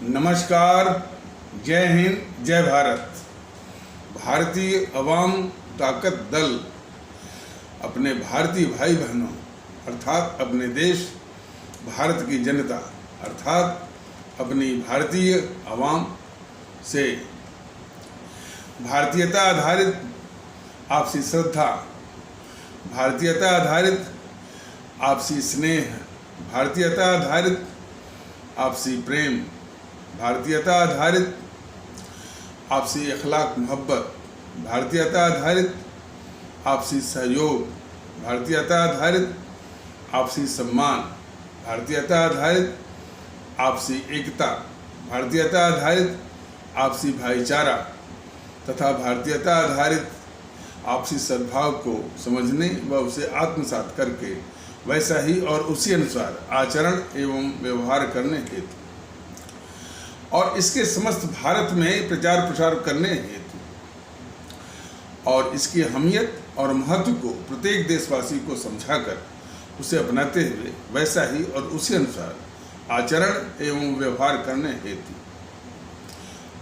नमस्कार, जय हिंद, जय भारत। भारतीय अवाम ताकत दल अपने भारतीय भाई बहनों अर्थात अपने देश भारत की जनता अर्थात अपनी भारतीय अवाम से भारतीयता आधारित आपसी श्रद्धा, भारतीयता आधारित आपसी स्नेह, भारतीयता आधारित आपसी प्रेम, भारतीयता आधारित आपसी अखलाक मोहब्बत, भारतीयता आधारित आपसी सहयोग, भारतीयता आधारित आपसी सम्मान, भारतीयता आधारित आपसी एकता, भारतीयता आधारित आपसी भाईचारा तथा भारतीयता आधारित आपसी सद्भाव को समझने व उसे आत्मसात करके वैसा ही और उसी अनुसार आचरण एवं व्यवहार करने हेतु और इसके समस्त भारत में प्रचार प्रसार करने हेतु और इसकी अहमियत और महत्व को प्रत्येक देशवासी को समझाकर उसे अपनाते हुए वैसा ही और उसी अनुसार आचरण एवं व्यवहार करने हेतु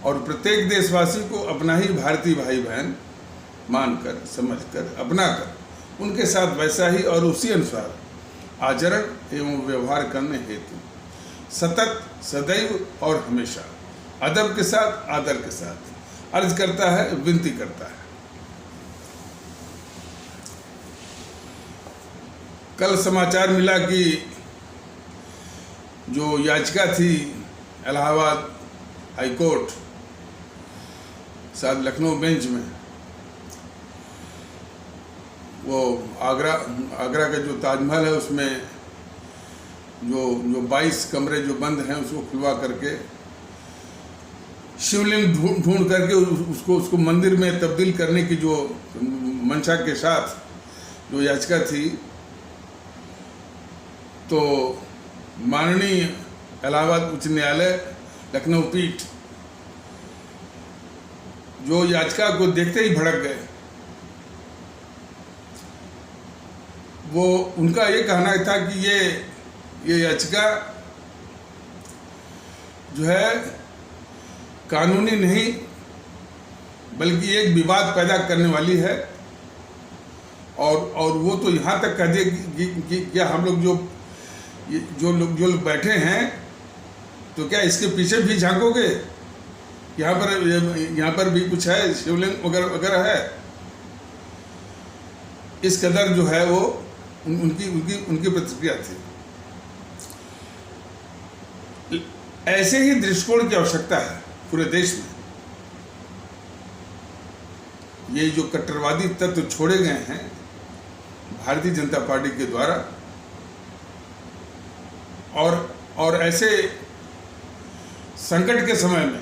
और प्रत्येक देशवासी को अपना ही भारतीय भाई बहन मानकर, समझकर, अपनाकर उनके साथ वैसा ही और उसी अनुसार आचरण एवं व्यवहार करने हेतु सतत, सदैव और हमेशा अदब के साथ, आदर के साथ अर्ज करता है, विनती करता है। कल समाचार मिला कि जो याचिका थी इलाहाबाद हाई कोर्ट शायद लखनऊ बेंच में, वो आगरा का जो ताजमहल है उसमें जो 22 कमरे जो बंद हैं उसको खुलवा करके शिवलिंग ढूंढ करके उसको मंदिर में तब्दील करने की जो मंशा के साथ जो याचिका थी, तो माननीय इलाहाबाद उच्च न्यायालय लखनऊ पीठ जो याचिका को देखते ही भड़क गए। वो उनका ये कहना था कि ये याचिका जो है कानूनी नहीं बल्कि एक विवाद पैदा करने वाली है और वो तो यहाँ तक कह दिए कि क्या हम लोग जो लोग बैठे हैं तो क्या इसके पीछे भी झांकोगे, यहाँ पर भी कुछ है, शिवलिंग वगैरह है। इस कदर जो है वो उनकी प्रतिक्रिया थी। ऐसे ही दृष्टिकोण की आवश्यकता है पूरे देश में। ये जो कट्टरवादी तत्व छोड़े गए हैं भारतीय जनता पार्टी के द्वारा और ऐसे संकट के समय में,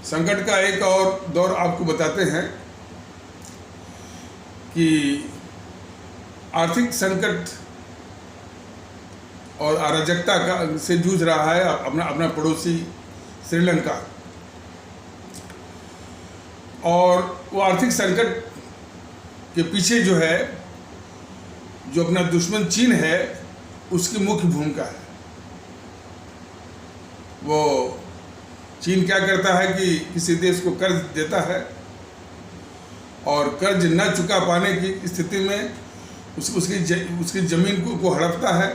संकट का एक और दौर आपको बताते हैं कि आर्थिक संकट और अराजकता का से जूझ रहा है अपना पड़ोसी श्रीलंका, और वो आर्थिक संकट के पीछे जो है जो अपना दुश्मन चीन है उसकी मुख्य भूमिका है। वो चीन क्या करता है कि किसी देश को कर्ज देता है और कर्ज न चुका पाने की स्थिति में उसकी जमीन को हड़पता है,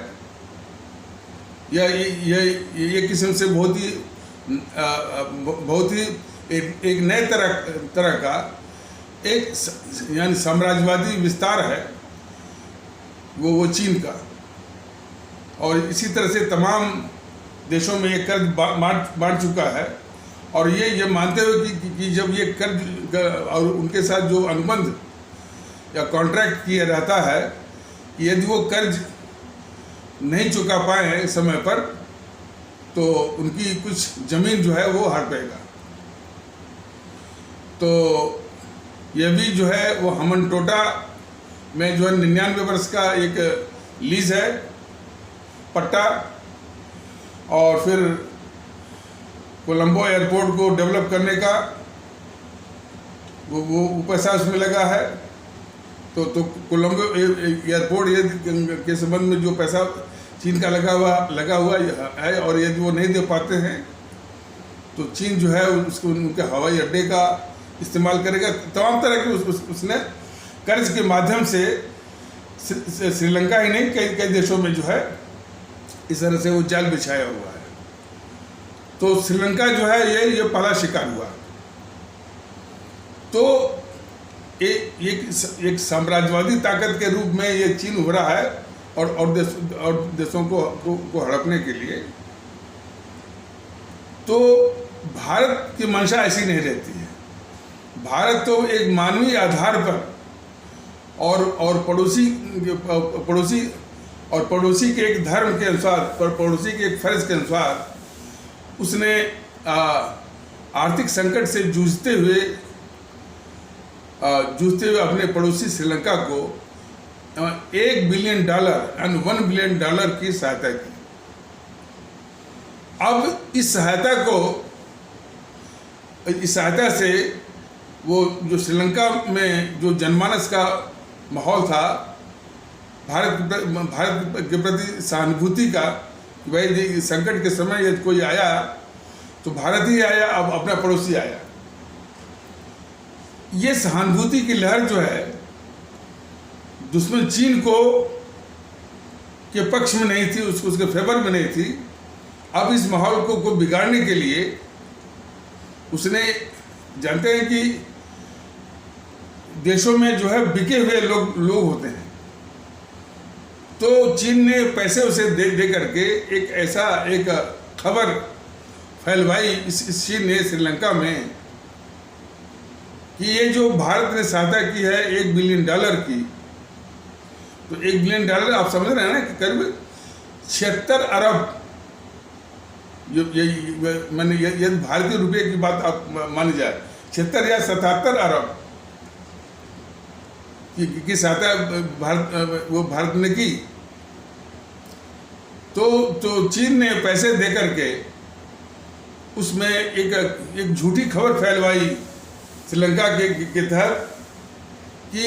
या ये किस्म से बहुत ही एक नए तरह का एक यानी साम्राज्यवादी विस्तार है वो चीन का। और इसी तरह से तमाम देशों में ये कर्ज बांट चुका है और ये मानते हुए कि जब ये कर्ज और उनके साथ जो अनुबंध या कॉन्ट्रैक्ट किया रहता है कि यदि वो कर्ज नहीं चुका पाए समय पर तो उनकी कुछ जमीन जो है वो हड़पेगा। तो ये भी जो है वो हमनटोटा में जो है 99 वर्ष का एक लीज है पट्टा, और फिर कोलंबो एयरपोर्ट को डेवलप करने का वो पैसा उसमें लगा है। तो कोलंबो एयरपोर्ट के संबंध में जो पैसा चीन का लगा हुआ है, और यदि वो नहीं दे पाते हैं तो चीन जो है उसको उनके हवाई अड्डे का इस्तेमाल करेगा। तमाम तरह के उसने कर्ज के माध्यम से श्रीलंका ही नहीं कई देशों में जो है इस तरह से वो जाल बिछाया हुआ है। तो श्रीलंका जो है ये पहला शिकार हुआ। तो एक साम्राज्यवादी ताकत के रूप में ये चीन उभरा है और देशों को हड़पने के लिए। तो भारत की मंशा ऐसी नहीं रहती है। भारत तो एक मानवीय आधार पर और पड़ोसी के एक धर्म के अनुसार, पड़ोसी के एक फर्ज के अनुसार उसने आर्थिक संकट से जूझते हुए अपने पड़ोसी श्रीलंका को $1 बिलियन यानी $1 बिलियन की सहायता की। अब इस सहायता से वो जो श्रीलंका में जो जनमानस का माहौल था, भारत के प्रति सहानुभूति का, कि भाई संकट के समय यदि कोई आया तो भारत ही आया, अब अपना पड़ोसी आया। ये सहानुभूति की लहर जो है दुश्मन चीन के पक्ष में नहीं थी, उसके फेवर में नहीं थी। अब इस माहौल को बिगाड़ने के लिए उसने, जानते हैं कि देशों में जो है बिके हुए लोग होते हैं, तो चीन ने पैसे उसे दे करके एक खबर फैलवाई इस चीन ने श्रीलंका में कि ये जो भारत ने सहायता की है $1 बिलियन की, तो $1 बिलियन आप समझ रहे हैं ना कि करीब 76 अरब, मैंने यदि भारतीय रुपये की बात आप मान जाए, 76 या 77 अरब की सहायता भारत ने की। तो चीन ने पैसे दे करके उसमें एक झूठी खबर फैलवाई श्रीलंका के तहत कि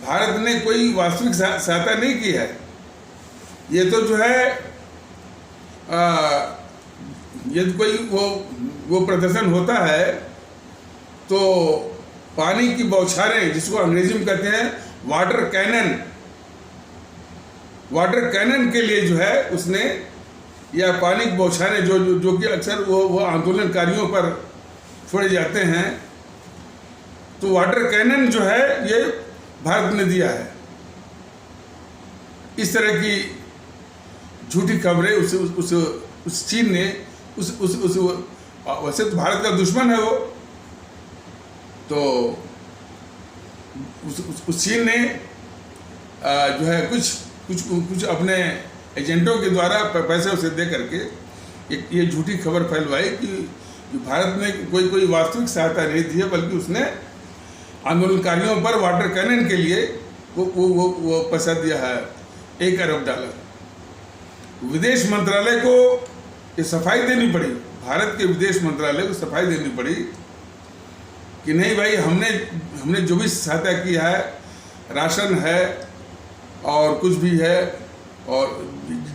भारत ने कोई वास्तविक सहायता नहीं की है। ये तो जो है यदि कोई वो प्रदर्शन होता है तो पानी की बौछारें, जिसको अंग्रेजी में कहते हैं वाटर कैनन के लिए जो है उसने, या पानी की बौछारें जो कि अक्सर वो आंदोलनकारियों पर छोड़े जाते हैं, तो वाटर कैनन जो है ये भारत ने दिया है। इस तरह की झूठी खबरें उस चीन ने वैसे तो भारत का दुश्मन है वो, तो उस चीन ने जो है कुछ अपने एजेंटों के द्वारा पैसे उसे दे करके ये झूठी खबर फैलवाई कि भारत ने कोई वास्तविक सहायता नहीं दी है, बल्कि उसने आंदोलनकारियों पर वाटर कैनन के लिए वो पैसा दिया है $1 अरब। विदेश मंत्रालय को ये सफाई देनी पड़ी, भारत के विदेश मंत्रालय को सफाई देनी पड़ी कि नहीं भाई, हमने जो भी सहायता की है, राशन है और कुछ भी है, और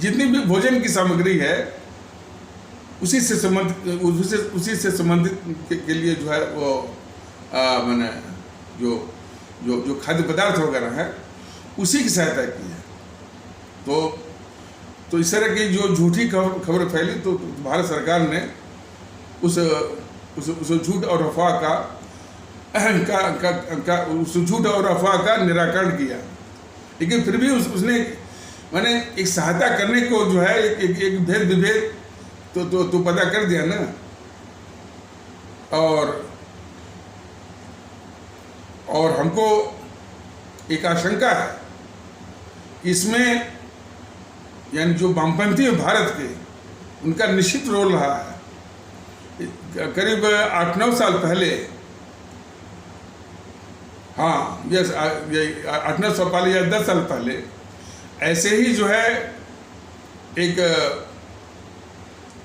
जितनी भी भोजन की सामग्री है उसी से संबंधित के लिए जो है वो मैंने जो खाद्य पदार्थ वगैरह है उसी की सहायता की है। तो इस तरह की जो झूठी खबर फैली, तो भारत सरकार ने उस झूठ और अफवाह का निराकरण किया। लेकिन फिर भी उसने मैंने एक सहायता करने को जो है एक भेद विभेद तो पता कर दिया ना। और हमको एक आशंका है कि इसमें यानी जो वामपंथी है भारत के, उनका निश्चित रोल रहा है। करीब 8-9 साल पहले, हाँ यस, 8-9 साल पहले या 10 साल पहले ऐसे ही जो है एक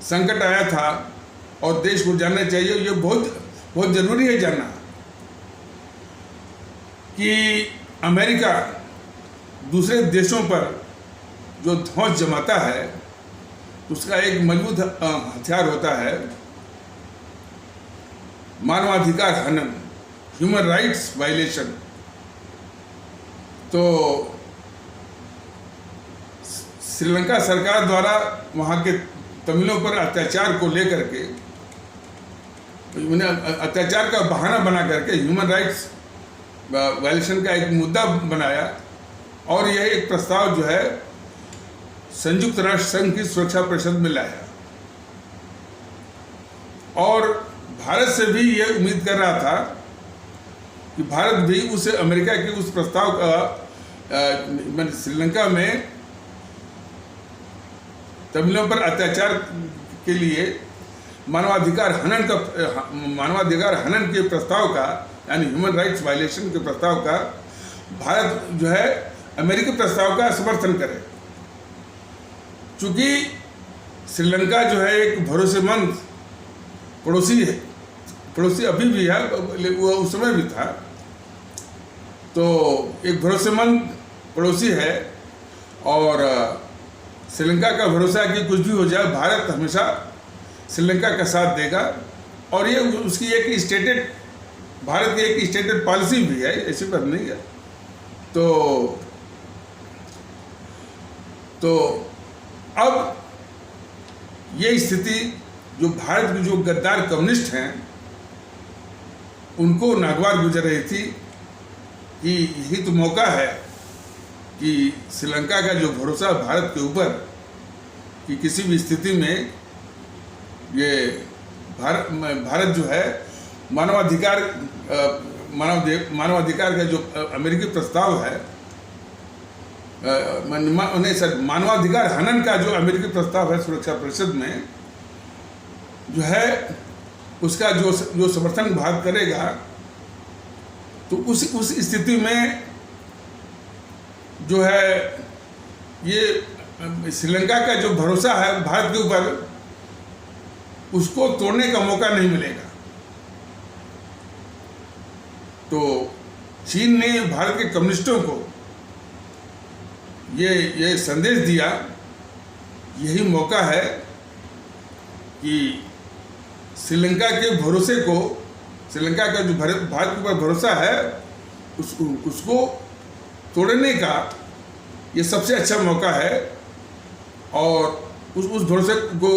संकट आया था, और देश को जानना चाहिए, ये बहुत ज़रूरी है जानना, कि अमेरिका दूसरे देशों पर जो धौंस जमाता है उसका एक मजबूत हथियार होता है मानवाधिकार हनन, ह्यूमन राइट्स वायलेशन। तो श्रीलंका सरकार द्वारा वहाँ के तमिलों पर अत्याचार को लेकर के, उन्हें अत्याचार का बहाना बना करके ह्यूमन राइट्स वायलेशन का एक मुद्दा बनाया और यह एक प्रस्ताव जो है संयुक्त राष्ट्र संघ की सुरक्षा परिषद में लाया और भारत से भी यह उम्मीद कर रहा था कि भारत भी उस अमेरिका के उस प्रस्ताव का श्रीलंका में तमिलों पर अत्याचार के लिए मानवाधिकार हनन के प्रस्ताव का, यानी ह्यूमन राइट्स वायलेशन के प्रस्ताव का भारत जो है अमेरिकी प्रस्ताव का समर्थन करे। चूंकि श्रीलंका जो है एक भरोसेमंद पड़ोसी है, पड़ोसी अभी भी है, वो उस समय भी था, तो एक भरोसेमंद पड़ोसी है और श्रीलंका का भरोसा है कि कुछ भी हो जाए भारत हमेशा श्रीलंका का साथ देगा और ये उसकी एक स्टेटेड, भारत की एक स्टेटेड पॉलिसी भी है, ऐसी बात नहीं है। तो अब ये स्थिति जो भारत के जो गद्दार कम्युनिस्ट हैं उनको नागवार गुजर रही थी कि यही तो मौका है कि श्रीलंका का जो भरोसा भारत के ऊपर कि किसी भी स्थिति में ये भारत जो है मानवाधिकार का जो अमेरिकी प्रस्ताव है, मानवाधिकार हनन का जो अमेरिकी प्रस्ताव है सुरक्षा परिषद में जो है उसका जो समर्थन भारत करेगा, तो उस स्थिति में जो है ये श्रीलंका का जो भरोसा है भारत के ऊपर उसको तोड़ने का मौका नहीं मिलेगा। तो चीन ने भारत के कम्युनिस्टों को ये संदेश दिया, यही मौका है कि श्रीलंका के भरोसे को, श्रीलंका का जो भारत के ऊपर भरोसा है उसको तोड़ने का ये सबसे अच्छा मौका है और उस भरोसे को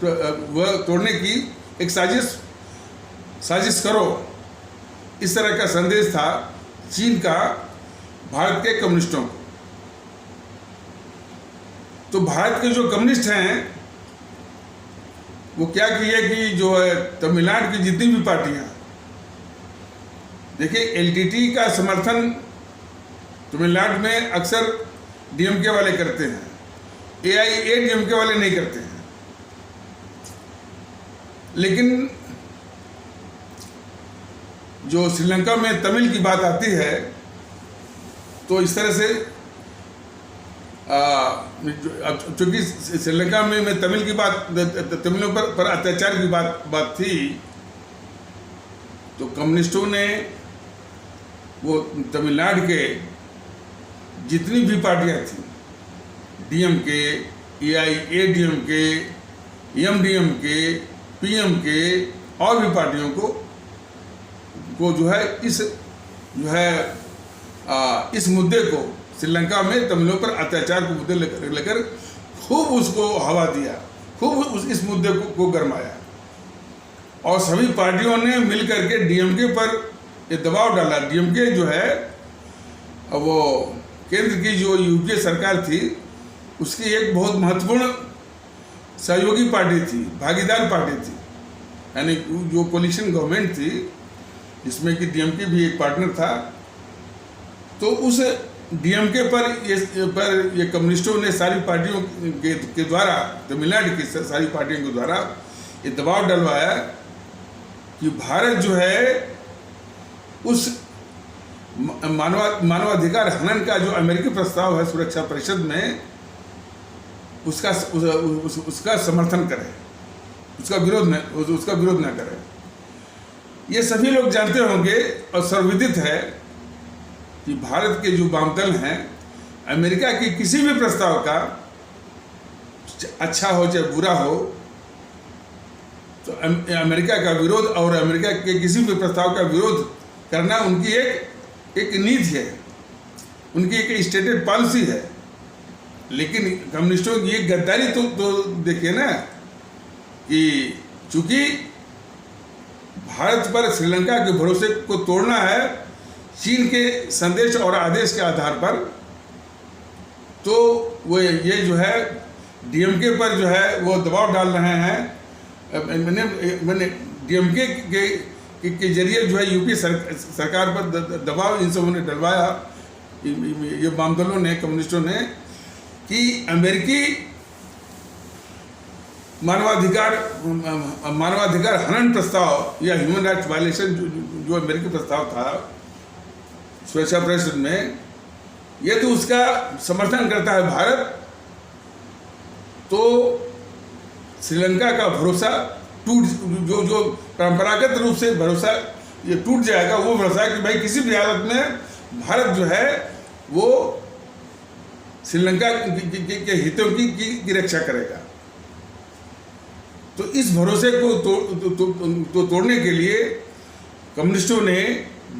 वह तोड़ने की एक साजिश करो, इस तरह का संदेश था चीन का भारत के कम्युनिस्टों को। तो भारत के जो कम्युनिस्ट हैं वो क्या किए कि जो है तमिलनाडु की जितनी भी पार्टियां, देखिए एलटीटी का समर्थन तमिलनाडु में अक्सर डीएमके वाले करते हैं, एआईएडीएमके वाले नहीं करते हैं। लेकिन जो श्रीलंका में तमिल की बात आती है तो इस तरह से चूंकि श्रीलंका में तमिल की बात, तमिलों पर अत्याचार की बात थी, तो कम्युनिस्टों ने वो तमिलनाडु के जितनी भी पार्टियां थी, डीएमके, एआईएडीएमके, एमडीएमके, पीएमके और भी पार्टियों को जो है इस मुद्दे को, श्रीलंका में तमिलों पर अत्याचार को मुद्दे लेकर खूब उसको हवा दिया, खूब इस मुद्दे को गरमाया और सभी पार्टियों ने मिलकर के डीएमके पर ये दबाव डाला। डीएमके जो है वो केंद्र की जो यूपीए सरकार थी उसकी एक बहुत महत्वपूर्ण सहयोगी पार्टी थी, भागीदार पार्टी थी, यानी जो कोलिशन गवर्नमेंट थी जिसमें कि डीएमके भी एक पार्टनर था। तो उस डीएमके पर ये कम्युनिस्टों ने सारी पार्टियों के द्वारा, तमिलनाडु की सारी पार्टियों के द्वारा ये दबाव डलवाया कि भारत जो है उस मानवाधिकार हनन का जो अमेरिकी प्रस्ताव है सुरक्षा परिषद में उसका समर्थन करे, उसका विरोध न करे। ये सभी लोग जानते होंगे और सर्वविदित है कि भारत के जो वामदल हैं अमेरिका के किसी भी प्रस्ताव का, अच्छा हो चाहे बुरा हो, तो अमेरिका का विरोध और अमेरिका के किसी भी प्रस्ताव का विरोध करना उनकी एक नीति है, उनकी एक स्टेटेड पॉलिसी है। लेकिन कम्युनिस्टों की ये गद्दारी तो देखिए ना कि चूंकि भारत पर श्रीलंका के भरोसे को तोड़ना है चीन के संदेश और आदेश के आधार पर, तो वो ये जो है डीएमके पर जो है वो दबाव डाल रहे हैं। मैंने डीएमके के जरिए जो है यूपी सरकार पर दबाव इन सबों ने डलवाया, ये वाम दलों ने, कम्युनिस्टों ने, कि अमेरिकी मानवाधिकार हनन प्रस्ताव या ह्यूमन राइट्स वायलेशन जो अमेरिकी प्रस्ताव था सुरक्षा परिषद में, यदि उसका समर्थन करता है भारत, तो श्रीलंका का भरोसा जो परंपरागत रूप से भरोसा ये टूट जाएगा। वो भरोसा कि भाई किसी भी हालत में भारत जो है वो श्रीलंका के हितों की रक्षा करेगा। तो इस भरोसे को तोड़ने के लिए कम्युनिस्टों ने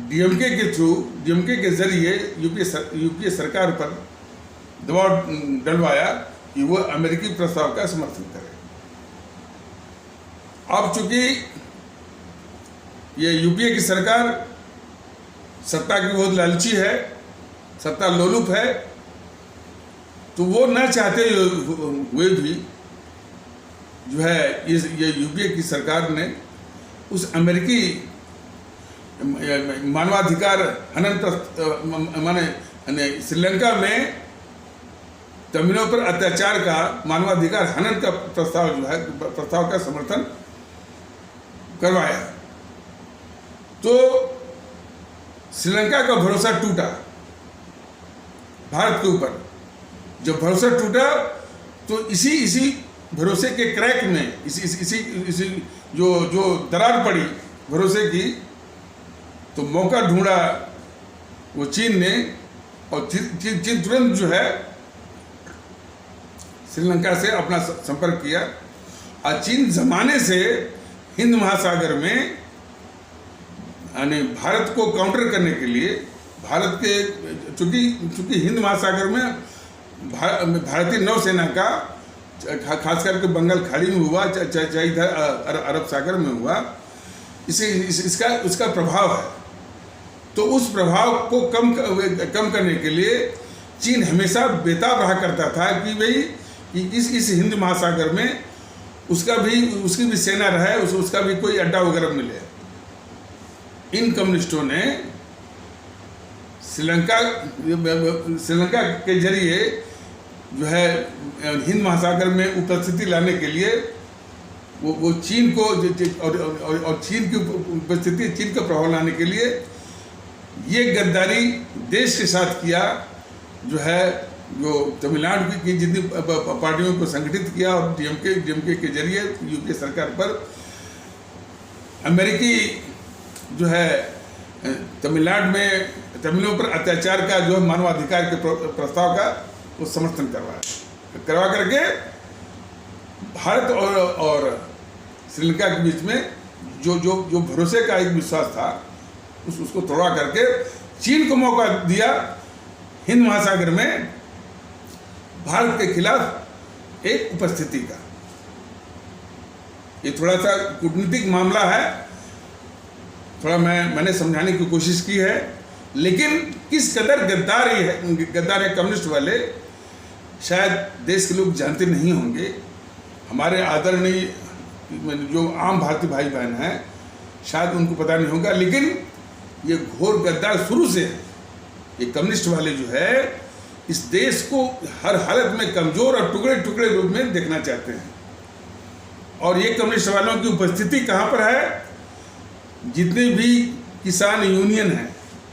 डीएमके के जरिए यूपीए सरकार पर दबाव डलवाया कि वो अमेरिकी प्रस्ताव का समर्थन करे। अब चूंकि ये यूपीए की सरकार सत्ता की बहुत लालची है, सत्ता लोलुप है, तो वो न चाहते हुए भी जो है ये यूपीए की सरकार ने उस अमेरिकी मानवाधिकार हनन माने श्रीलंका में तमिलों पर अत्याचार का, मानवाधिकार हनन का प्रस्ताव का समर्थन करवाया। तो श्रीलंका का भरोसा टूटा भारत के ऊपर। जब भरोसा टूटा तो इसी भरोसे के क्रैक में इसी जो दरार पड़ी भरोसे की, तो मौका ढूंढा वो चीन ने, और चीन तुरंत जो है श्रीलंका से अपना संपर्क किया। और चीन जमाने से हिंद महासागर में यानी भारत को काउंटर करने के लिए, भारत के चूंकि हिंद महासागर में भारतीय नौसेना का खास करके बंगाल खाड़ी में हुआ, चाहे इधर अरब सागर में हुआ, इसका प्रभाव है। तो उस प्रभाव को कम करने के लिए चीन हमेशा बेताब रहा करता था कि भाई इस हिंद महासागर में उसकी भी सेना रहे, उसका भी कोई अड्डा वगैरह मिले। इन कम्युनिस्टों ने श्रीलंका के जरिए जो है हिंद महासागर में उपस्थिति लाने के लिए वो चीन को और चीन की उपस्थिति, चीन का प्रभाव लाने के लिए ये गद्दारी देश के साथ किया। जो है जो तमिलनाडु की जितनी पार्टियों को संगठित किया और डीएमके के जरिए यूपीए सरकार पर अमेरिकी जो है तमिलनाडु में तमिलों पर अत्याचार का जो मानवाधिकार के प्रस्ताव का वो समर्थन करवा करके भारत और श्रीलंका के बीच में जो भरोसे का एक विश्वास था उसको तोड़ा करके चीन को मौका दिया हिंद महासागर में भारत के खिलाफ एक उपस्थिति का। ये थोड़ा सा कूटनीतिक मामला है, थोड़ा मैंने समझाने की कोशिश की है, लेकिन किस कदर गद्दार है कम्युनिस्ट वाले, शायद देश के लोग जानते नहीं होंगे। हमारे आदरणीय जो आम भारतीय भाई बहन हैं शायद उनको पता नहीं होगा, लेकिन ये घोर गद्दार शुरू से है। ये कम्युनिस्ट वाले जो है इस देश को हर हालत में कमजोर और टुकड़े टुकड़े रूप में देखना चाहते हैं। और ये कम्युनिस्ट वालों की उपस्थिति कहाँ पर है? जितने भी किसान यूनियन हैं,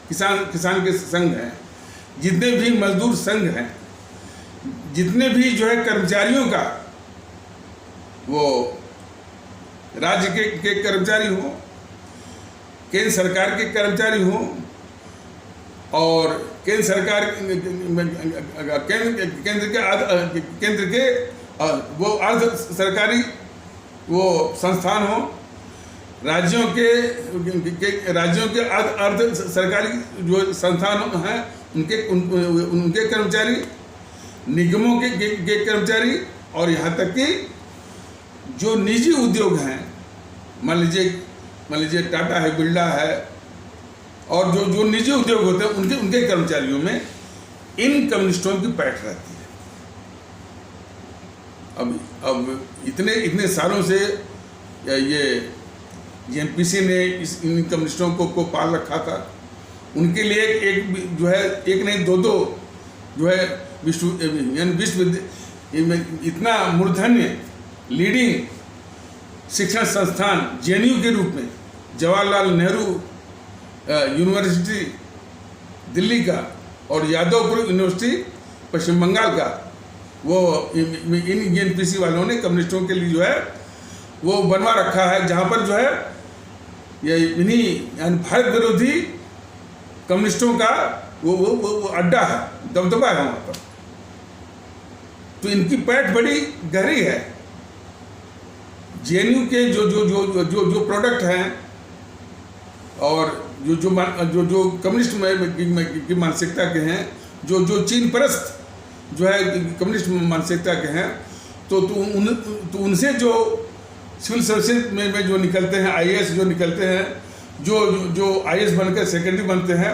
किसान के संघ हैं, जितने भी मजदूर संघ हैं, जितने भी जो है कर्मचारियों का, वो राज्य के कर्मचारी हों, केंद्र सरकार के कर्मचारी हों और केंद्र सरकार केंद्र के वो अर्ध सरकारी वो संस्थान हो, राज्यों के अर्ध सरकारी जो संस्थान हैं उनके कर्मचारी, निगमों के कर्मचारी, और यहाँ तक कि जो निजी उद्योग हैं, मान लीजिए टाटा है, बिरला है, और जो निजी उद्योग होते हैं उनके कर्मचारियों में इन कम्युनिस्टों की पैठ रहती है। अब इतने सालों से ये जेएनपीसी ने इन कम्युनिस्टों को पाल रखा था। उनके लिए एक जो है, एक नहीं दो जो है विश्व इतना मूर्धन्य लीडिंग शिक्षण संस्थान जेएनयू के रूप में जवाहरलाल नेहरू यूनिवर्सिटी दिल्ली का और यादवपुर यूनिवर्सिटी पश्चिम बंगाल का, वो इन जेएनपीसी वालों ने कम्युनिस्टों के लिए जो है वो बनवा रखा है, जहाँ पर जो है ये इन्हीं यानी भारत विरोधी कम्युनिस्टों का वो अड्डा है, दबदबा है वहाँ पर। तो इनकी पैठ बड़ी गहरी है। जेएनयू के जो प्रोडक्ट हैं और जो कम्युनिस्ट की मानसिकता के हैं, जो चीन परस्त जो है कम्युनिस्ट मानसिकता के हैं, तो उनसे जो सिविल सर्विसेज में जो निकलते हैं, आईएएस जो निकलते हैं, जो आईएएस बनकर सेकेंडरी बनते हैं,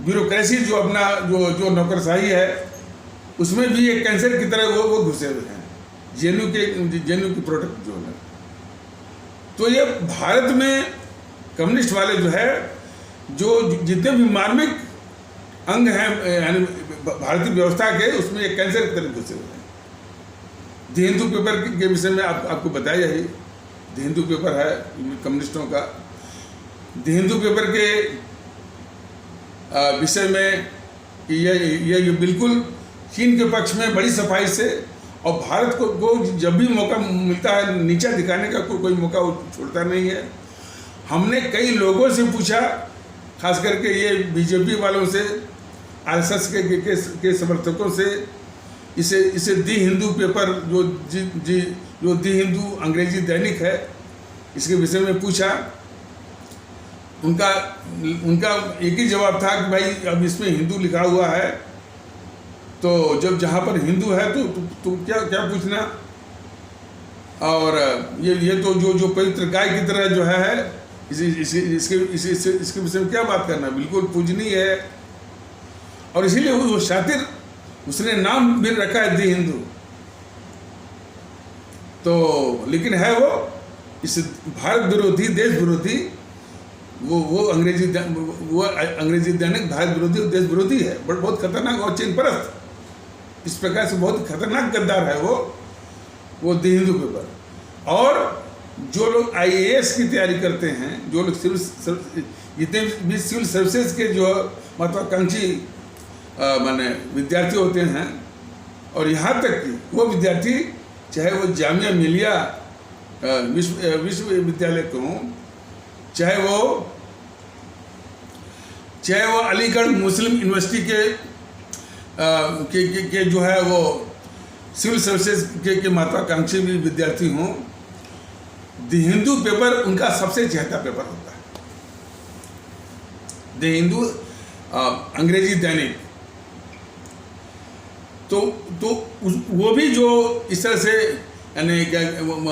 ब्यूरोक्रेसी जो अपना जो नौकरशाही है, उसमें भी एक कैंसर की तरह वो घुसे हुए हैं जेएनयू के प्रोडक्ट जो है। तो ये भारत में कम्युनिस्ट वाले जो है, जो जितने भी मार्मिक अंग हैं यानी भारतीय व्यवस्था के, उसमें एक कैंसर की तरह घुसे हुए हैं। द हिंदू पेपर के विषय में आपको बताया ही, द हिंदू पेपर है कम्युनिस्टों का। द हिंदू पेपर के विषय में कि ये बिल्कुल चीन के पक्ष में बड़ी सफाई से, और भारत को जब भी मौका मिलता है नीचा दिखाने का कोई मौका छोड़ता नहीं है। हमने कई लोगों से पूछा, खास करके ये बीजेपी वालों से, आरएसएस के समर्थकों से, इसे दी हिंदू पेपर जो दी हिंदू अंग्रेजी दैनिक है, इसके विषय में पूछा। उनका एक ही जवाब था कि भाई अब इसमें हिंदू लिखा हुआ है, तो जब जहाँ पर हिंदू है तो क्या पूछना। और ये तो जो पवित्र गाय की तरह जो है, इसके विषय में क्या बात करना, बिल्कुल पूजनीय है। और इसीलिए वो शातिर, उसने नाम भी रखा है दी हिंदू। तो लेकिन है वो इस भारत विरोधी, देश विरोधी, वो अंग्रेजी दैनिक भारत विरोधी और देश विरोधी है, बट बहुत खतरनाक और चीन परस्त, इस प्रकार से बहुत खतरनाक गद्दार है वो दी हिंदू पेपर। और जो लोग आईएएस की तैयारी करते हैं, जो लोग जितने भी सिविल सर्विसेज के जो महत्वाकांक्षी माने विद्यार्थी होते हैं, और यहाँ तक कि वो विद्यार्थी चाहे वो जामिया मिलिया विश्वविद्यालय के हों, चाहे वो अलीगढ़ मुस्लिम यूनिवर्सिटी के जो है वो सिविल सर्विसेज के महत्वाकांक्षी भी विद्यार्थी हों, द हिंदू पेपर उनका सबसे चहेता पेपर होता है। द हिंदू अंग्रेजी दैनिक, तो वो भी जो इस तरह से यानी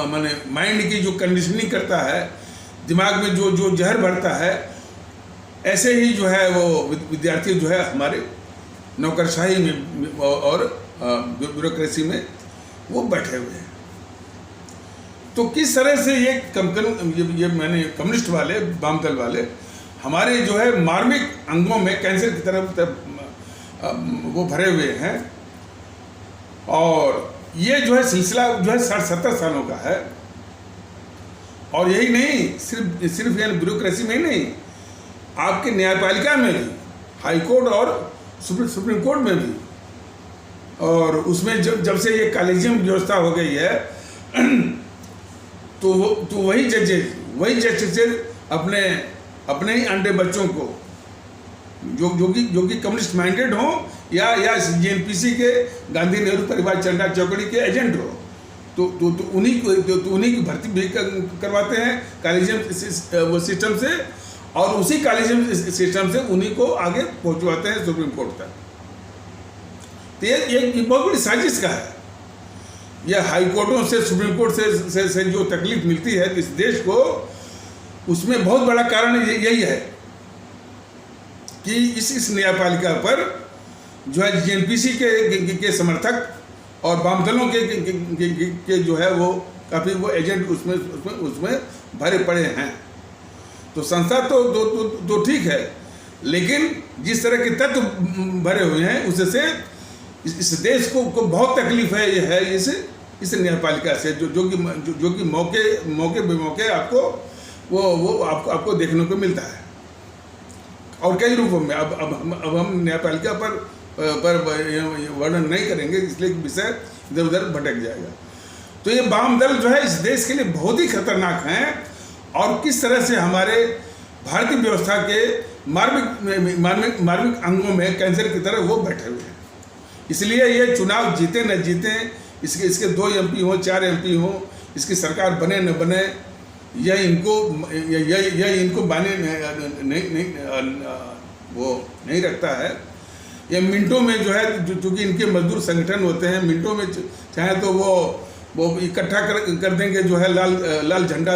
माने माइंड की जो कंडीशनिंग करता है, दिमाग में जो जहर भरता है, ऐसे ही जो है वो विद्यार्थी जो है हमारे नौकरशाही में और ब्यूरोक्रेसी में वो बैठे हुए हैं। तो किस तरह से ये मैंने कम्युनिस्ट वाले, वामदल वाले हमारे जो है मार्मिक अंगों में कैंसर की तरफ वो भरे हुए हैं। और ये जो है सिलसिला जो है 60-70 सालों का है। और यही नहीं, सिर्फ यानी ब्यूरोक्रेसी में ही नहीं, आपके न्यायपालिका में भी, हाई कोर्ट और सुप्रीम कोर्ट में भी, और उसमें जब से ये कॉलेजियम व्यवस्था हो गई है, तो वही जजेज अपने ही अंडे बच्चों को जो कि कम्युनिस्ट माइंडेड हो या जीएनपीसी के गांधी नेहरू परिवार चंदा चौकड़ी के एजेंट हो, तो उन्हीं की भर्ती भी करवाते हैं कॉलेजियम वो सिस्टम से, और उसी कॉलेजियम सिस्टम से उन्हीं को आगे पहुंचवाते हैं सुप्रीम कोर्ट तक। तो ये बहुत बड़ी साजिश का है। यह हाई कोर्टों से, सुप्रीम कोर्ट से जो तकलीफ मिलती है इस देश को, उसमें बहुत बड़ा कारण यही है कि इस न्यायपालिका पर जो है जीएनपीसी के समर्थक और वाम दलों के जो है वो काफ़ी वो एजेंट उसमें भरे पड़े हैं। तो संस्था तो ठीक है, लेकिन जिस तरह के तत्व भरे हुए हैं उससे इस देश को बहुत तकलीफ है। ये है इस न्यायपालिका से जो कि मौके बेमौके आपको वो आपको देखने को मिलता है, और कई रूपों में। अब हम न्यायपालिका पर वर्णन नहीं करेंगे, इसलिए विषय इधर उधर भटक जाएगा। तो ये वाम दल जो है इस देश के लिए बहुत ही खतरनाक हैं, और किस तरह से हमारे भारतीय व्यवस्था के मार्मिक अंगों में कैंसर की तरह वो बैठे हुए हैं। इसलिए ये चुनाव जीते न जीते, इसके 2 MP हो 4 MP हो, इसकी सरकार बने न बने, यह इनको माने नहीं रखता है। ये मिनटों में जो है, चूँकि इनके मजदूर संगठन होते हैं, मिनटों में चाहे तो वो इकट्ठा कर देंगे जो है लाल झंडा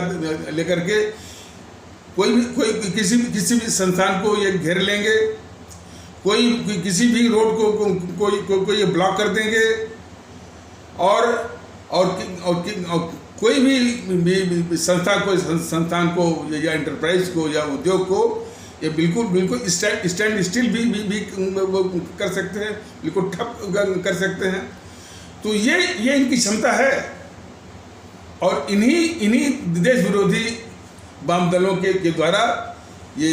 लेकर के, कोई किसी भी संस्थान को ये घेर लेंगे, कोई किसी भी रोड को ये ब्लॉक कर देंगे, और कोई भी संस्थान को या एंटरप्राइज को या उद्योग को ये बिल्कुल स्टैंड स्टिल भी कर सकते हैं, बिल्कुल ठप कर सकते हैं। तो ये इनकी क्षमता है, और इन्हीं देश विरोधी वाम दलों के द्वारा ये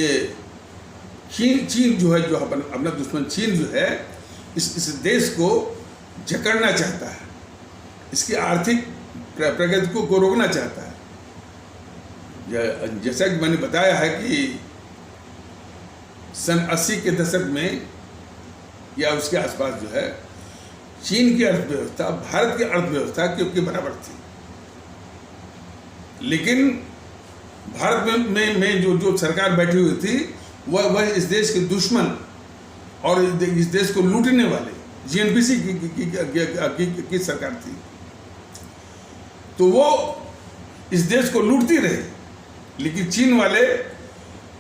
चीन जो है, जो अपना दुश्मन चीन जो है, इस देश को जकड़ना चाहता है, इसकी आर्थिक प्रगति को रोकना चाहता है। जैसा कि मैंने बताया है कि सन 80 के दशक में या उसके आसपास जो है, चीन की अर्थव्यवस्था भारत की अर्थव्यवस्था के बराबर थी, लेकिन भारत में जो सरकार बैठी हुई थी वह इस देश के दुश्मन और इस देश को लूटने वाले जीएनपीसी की सरकार थी। तो वो इस देश को लूटती रही, लेकिन चीन वाले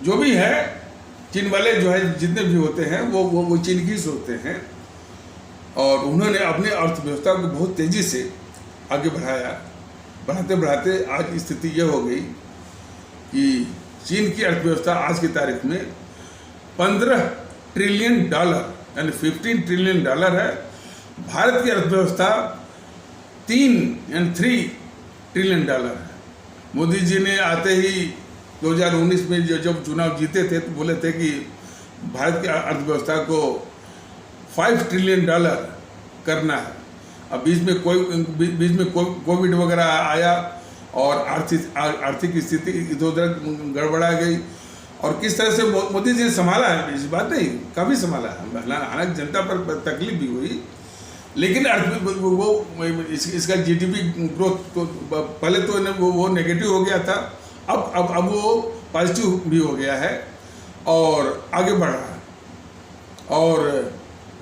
जो भी है, चीन वाले जो है जितने भी होते हैं वो चीन की सोचते हैं, और उन्होंने अपनी अर्थव्यवस्था को बहुत तेज़ी से आगे बढ़ाते आज स्थिति यह हो गई कि चीन की अर्थव्यवस्था आज की तारीख में $15 ट्रिलियन यानी $15 ट्रिलियन है। भारत की अर्थव्यवस्था 3 ट्रिलियन है। मोदी जी ने आते ही 2019 में जब चुनाव जीते थे तो बोले थे कि भारत की अर्थव्यवस्था को $5 ट्रिलियन करना है। अब बीच में कोविड वगैरह आया और आर्थिक स्थिति इधर उधर गड़बड़ा गई, और किस तरह से मोदी जी ने संभाला है, इस बात नहीं, काफ़ी संभाला है। हालांकि जनता पर तकलीफ भी हुई, लेकिन इसका जीडीपी ग्रोथ तो पहले तो वो नेगेटिव हो गया था, अब वो पॉजिटिव भी हो गया है और आगे बढ़ रहा है। और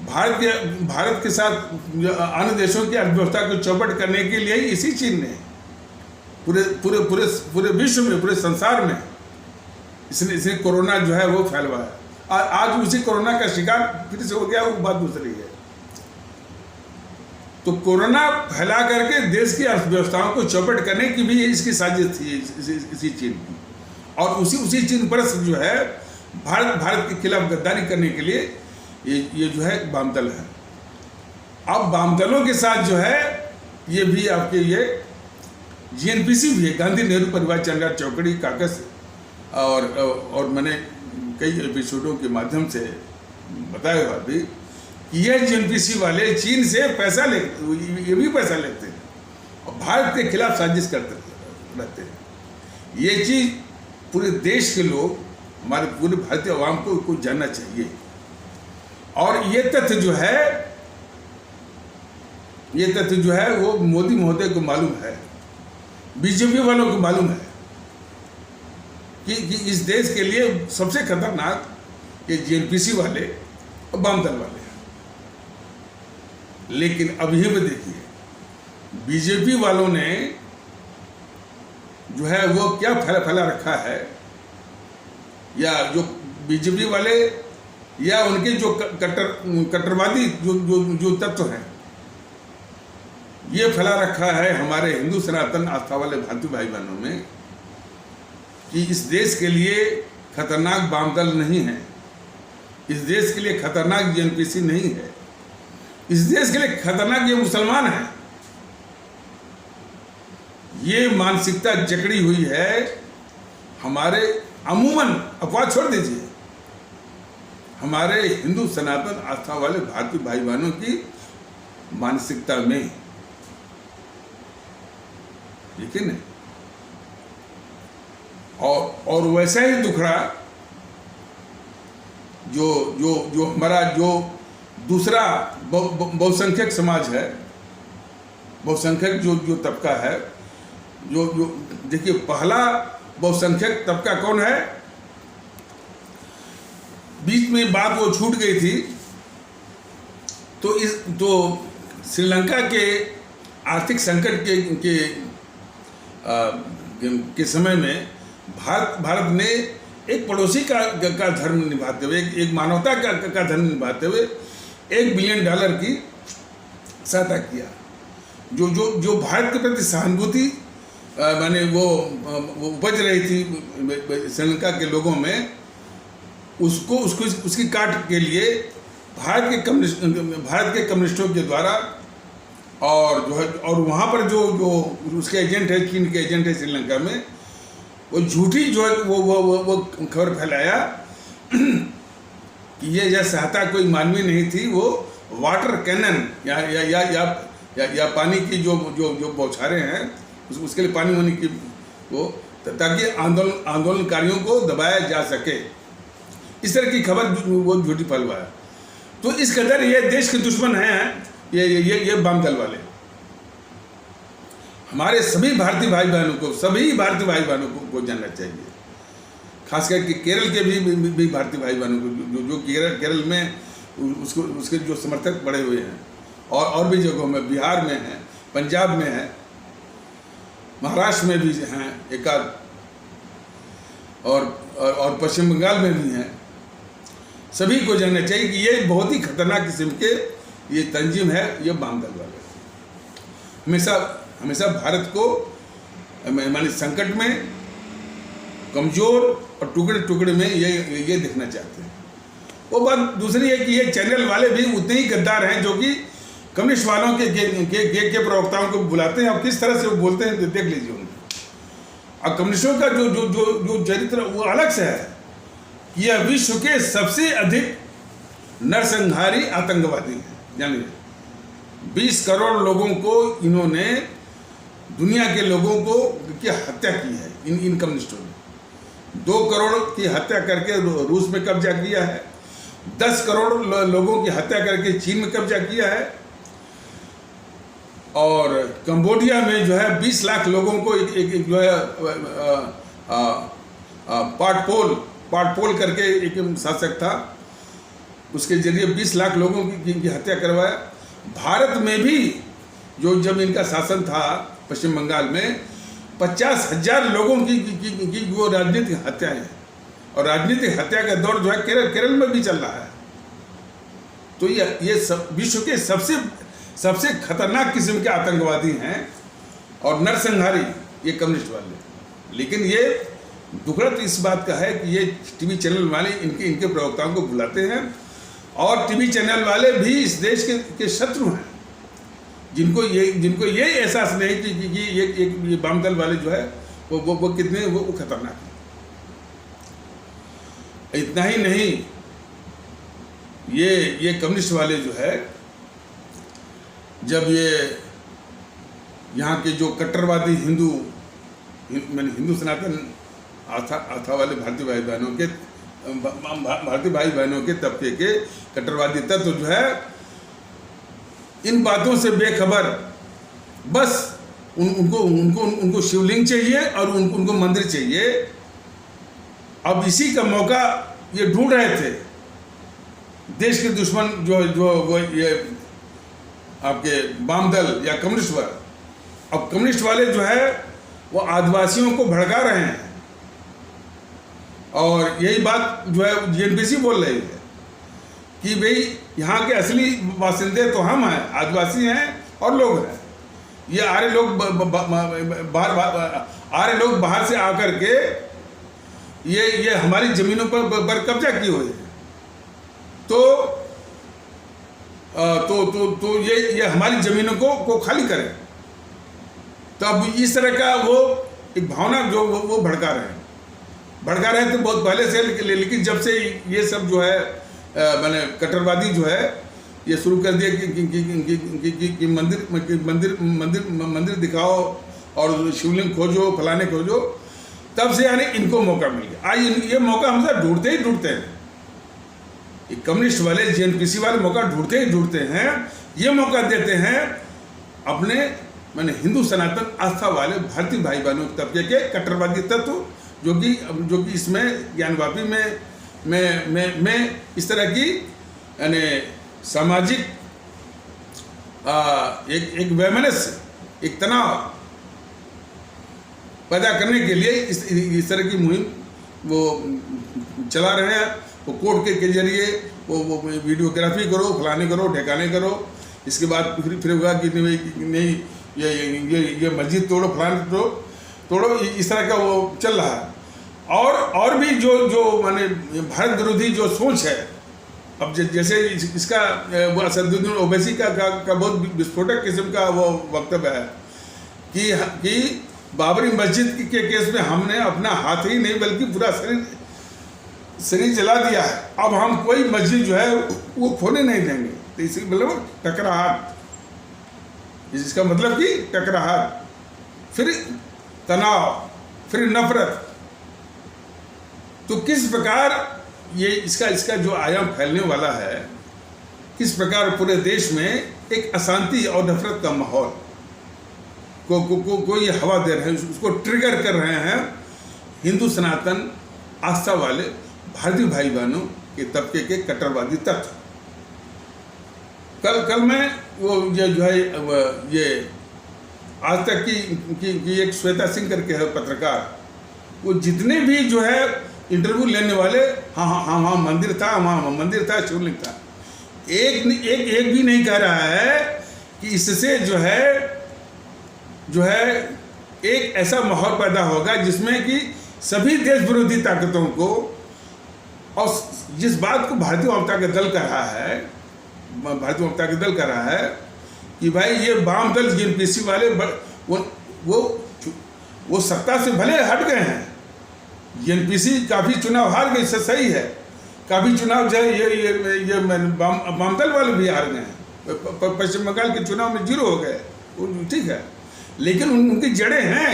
भारत के साथ अन्य देशों की अर्थव्यवस्था को चौपट करने के लिए इसी चीन ने पूरे विश्व में, पूरे संसार में इसने कोरोना जो है वो फैलवाया। आज उसी कोरोना का शिकार फिर से हो गया, वो बात दूसरी है। तो कोरोना फैला करके देश की अर्थव्यवस्थाओं को चौपट करने की भी इसकी साजिश थी इसी चीन की, और उसी चीन पर जो है भारत के खिलाफ गद्दारी करने के लिए ये जो है वामदल है। अब वामदलों के साथ जो है ये भी आपके ये जीएनपीसी भी है, गांधी नेहरू परिवार चंद्रा चौकड़ी काकस, और मैंने कई एपिसोडों के माध्यम से बताया हुआ भी कि ये जीएनपीसी वाले चीन से पैसा ये भी पैसा लेते हैं और भारत के खिलाफ साजिश करते रहते हैं। ये चीज़ पूरे देश के लोग हमारे पूरे भारतीय आवाम को जानना चाहिए। और ये तथ्य जो है वो मोदी महोदय को मालूम है, बीजेपी वालों को मालूम है कि इस देश के लिए सबसे खतरनाक ये जेएनपीसी वाले और वाम दल वाले हैं। लेकिन अभी भी देखिए बीजेपी वालों ने जो है वो क्या फैला रखा है, या जो बीजेपी वाले या उनके जो कट्टरवादी जो तत्व हैं, ये फैला रखा है हमारे हिंदू सनातन आस्था वाले भारतीय भाई बहनों में कि इस देश के लिए खतरनाक वाम दल नहीं है, इस देश के लिए खतरनाक जेएनपीसी नहीं है, इस देश के लिए खतरनाक ये मुसलमान है। ये मानसिकता जकड़ी हुई है हमारे, अमूमन अपवाद छोड़ दीजिए, हमारे हिंदू सनातन आस्था वाले भारतीय भाई बहनों की मानसिकता में, ठीक है ना। और वैसा ही दुखड़ा जो हमारा जो दूसरा बहुसंख्यक समाज है, बहुसंख्यक जो तबका है, जो देखिए पहला बहुसंख्यक तबका कौन है, बीच में बात वो छूट गई थी, तो श्रीलंका के आर्थिक संकट के समय में भारत ने एक पड़ोसी का धर्म निभाते हुए, एक मानवता का धर्म निभाते हुए $1 बिलियन की सहायता किया। जो भारत के प्रति सहानुभूति माने वो उपज रही थी श्रीलंका के लोगों में, उसकी काट के लिए भारत के कम्युनिस्टों के द्वारा, और जो है और वहाँ पर जो उसके एजेंट है, चीन के एजेंट है श्रीलंका में, वो झूठी जो है वो खबर फैलाया कि ये सहायता कोई मानवीय नहीं थी, वो वाटर कैनन या पानी की जो बौछारें हैं उसके लिए पानी होने की वो, ताकि आंदोलनकारियों को दबाया जा सके, इस तरह की खबर वो झूठी फैलवाया। तो इस कदर ये देश के दुश्मन हैं ये वाम दल वाले। हमारे सभी भारतीय भाई बहनों को जानना चाहिए, खासकर कि केरल के भी भारतीय भाई बहनों को, जो केरल में उसके जो समर्थक बड़े हुए हैं, और भी जगहों में, बिहार में हैं, पंजाब में हैं, महाराष्ट्र में भी हैं एकाध, और पश्चिम बंगाल में भी हैं। सभी को जानना चाहिए कि ये बहुत ही खतरनाक किस्म के ये तंजीम है, ये वाम दल वाले हमेशा भारत को माने संकट में, कमजोर और टुकड़े में ये दिखना चाहते हैं। वो बात दूसरी है कि ये चैनल वाले भी उतने ही गद्दार हैं जो कि कम्युनिस्ट वालों के प्रवक्ताओं को बुलाते हैं, और किस तरह से वो बोलते हैं देख लीजिए उनको। और कम्युनिस्टों का जो चरित्र वो अलग से है, यह विश्व के सबसे अधिक नरसंहारी आतंकवादी हैं। जानिए 20 करोड़ लोगों को इन्होंने, दुनिया के लोगों को की हत्या की है इन कम्युनिस्टों ने। 2 करोड़ की हत्या करके रूस में कब्जा किया है, 10 करोड़ लोगों की हत्या करके चीन में कब्जा किया है, और कंबोडिया में जो है 20 लाख लोगों को एक जो है पाटपोल करके एक शासक था, उसके जरिए 20 लाख लोगों की हत्या करवाया। भारत में भी जब इनका शासन था पश्चिम बंगाल में, 50,000 लोगों की वो राजनीतिक हत्याएं हैं, और राजनीतिक हत्या का दौर जो है केरल में भी चल रहा है। तो ये सब विश्व के सबसे खतरनाक किस्म के आतंकवादी हैं और नरसंहारी ये कम्युनिस्ट वाले। लेकिन ये दुखड़ा तो इस बात का है कि ये टीवी चैनल वाले इनके प्रवक्ताओं को बुलाते हैं, और टीवी चैनल वाले भी इस देश के शत्रु हैं, जिनको ये एहसास नहीं कि ये वाम दल वाले जो है वो कितने वो खतरनाक है। इतना ही नहीं, ये कम्युनिस्ट वाले जो है, जब ये यहाँ के जो कट्टरवादी हिंदू सनातन आस्था वाले भारतीय भाई बहनों के भारतीय भाई बहनों के तबके के कट्टरवादी तत्व जो है इन बातों से बेखबर, बस उनको शिवलिंग चाहिए और उनको मंदिर चाहिए। अब इसी का मौका ये ढूंढ रहे थे देश के दुश्मन जो वो ये आपके वाम दल या कम्युनिस्ट वर्ग। अब कम्युनिस्ट वाले जो है वो आदिवासियों को भड़का रहे हैं और यही बात जो है जेएनपीसी बोल रही है कि भाई यहाँ के असली बासिंदे तो हम हैं, आदिवासी हैं और लोग हैं। ये आर्य लोग बाहर से आकर के ये हमारी जमीनों पर कब्जा किए हुए हैं। तो ये हमारी जमीनों को खाली करें। तो अब इस तरह का वो एक भावना जो वो भड़का रहे थे बहुत पहले से, लेकिन जब से ये सब जो है मैंने कट्टरवादी जो है ये शुरू कर दिया कि मंदिर दिखाओ और शिवलिंग खोजो, फलाने खोजो, तब से यानी इनको मौका मिल गया। आज ये मौका हमसे ढूंढते हैं। ये कम्युनिस्ट वाले जेएनपीसी वाले मौका ढूंढते हैं। ये मौका देते हैं अपने मैंने हिंदू सनातन आस्था वाले भारतीय भाई बहनों तबके के कट्टरवादी तत्व जो कि इसमें ज्ञानवापी में इस तरह की यानी सामाजिक एक वैमनस्य, एक तनाव पैदा करने के लिए इस तरह की मुहिम वो चला रहे हैं। वो कोर्ट के जरिए वो वीडियोग्राफी करो, फलाने करो, ठेकाने करो, इसके बाद फिर होगा कि नहीं ये मस्जिद तोड़ो, फलाने तोड़ो, इस तरह का वो चल रहा है। और भी जो माने भारत विरोधी जो सोच है, अब जैसे इसका वो असदुद्दीन ओवैसी का बहुत विस्फोटक किस्म का वो वक्तव्य है कि बाबरी मस्जिद के केस में हमने अपना हाथ ही नहीं बल्कि पूरा शरीर जला दिया है। अब हम कोई मस्जिद जो है वो खोने नहीं देंगे। तो इसी मतलब टकराहट, इसका मतलब कि टकराहट, फिर तनाव, फिर नफरत। तो किस प्रकार ये इसका जो आयाम फैलने वाला है, किस प्रकार पूरे देश में एक अशांति और नफरत का माहौल को ये हवा दे रहे हैं, उसको ट्रिगर कर रहे हैं हिंदू सनातन आस्था वाले भारतीय भाई बहनों के तबके के कट्टरवादी तत्व। कल मैं वो जो है ये आज तक की एक श्वेता सिंह करके है पत्रकार, वो जितने भी जो है इंटरव्यू लेने वाले हाँ मंदिर था, शिवलिंग था, एक भी नहीं कह रहा है कि इससे जो है एक ऐसा माहौल पैदा होगा जिसमें कि सभी देश विरोधी ताकतों को, और जिस बात को भारतीय वाम दल कर रहा है कि भाई ये वाम दल जेएनपीसी वाले वो सत्ता से भले हट गए हैं, जेएनपीसी काफ़ी चुनाव हार गए, इससे सही है, काफ़ी चुनाव जो है ये वाम दल वाले भी हार गए हैं, पश्चिम बंगाल के चुनाव में 0 हो गए, ठीक है, लेकिन उनकी जड़ें हैं,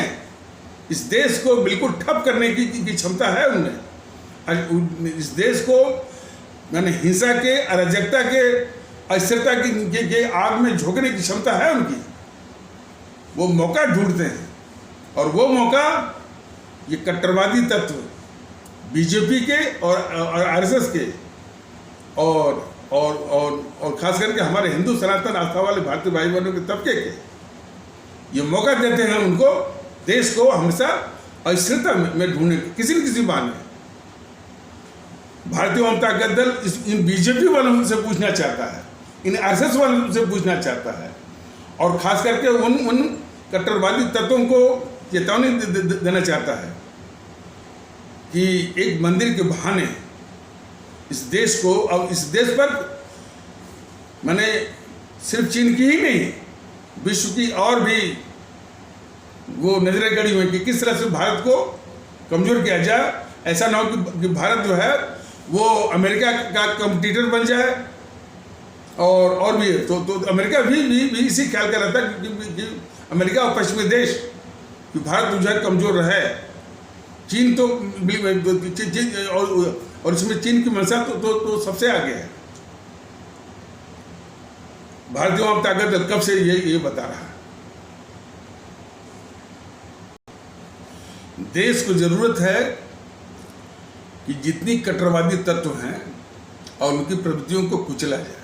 इस देश को बिल्कुल ठप करने की क्षमता है उनमें। इस देश को मैंने हिंसा के, अराजकता के, अस्थिरता के आग में झोंकने की क्षमता है उनकी। वो मौका ढूंढते हैं और वो मौका ये कट्टरवादी तत्व बीजेपी के और आरएसएस के और खास करके हमारे हिंदू सनातन आस्था वाले भारतीय भाई बहनों के तबके के ये मौका देते हैं उनको देश को हमेशा अस्थिरता में ढूंढने किसी न किसी बहाने। भारतीय जनता दल इन बीजेपी वालों से पूछना चाहता है, इन आरएसएस वालों से पूछना चाहता है, और खास करके उन कट्टरवादी तत्वों को चेतावनी देना चाहता है कि एक मंदिर के बहाने इस देश को, अब इस देश पर मैंने सिर्फ चीन की ही नहीं विश्व की और भी वो नजरें गड़ी हुई कि किस तरह से भारत को कमजोर किया जाए। ऐसा ना हो कि भारत जो है वो अमेरिका का कंपटीटर बन जाए, और भी तो अमेरिका भी इसी ख्याल का रहता है कि अमेरिका और पश्चिमी देश कि भारत जो है कमजोर रहे। चीन तो और और इसमें चीन की मंशा तो सबसे आगे है। भारतीय वाम ताकत दल कब से ये बता रहा है। देश को जरूरत है कि जितनी कट्टरवादी तत्व हैं और उनकी प्रवृत्तियों को कुचला जाए।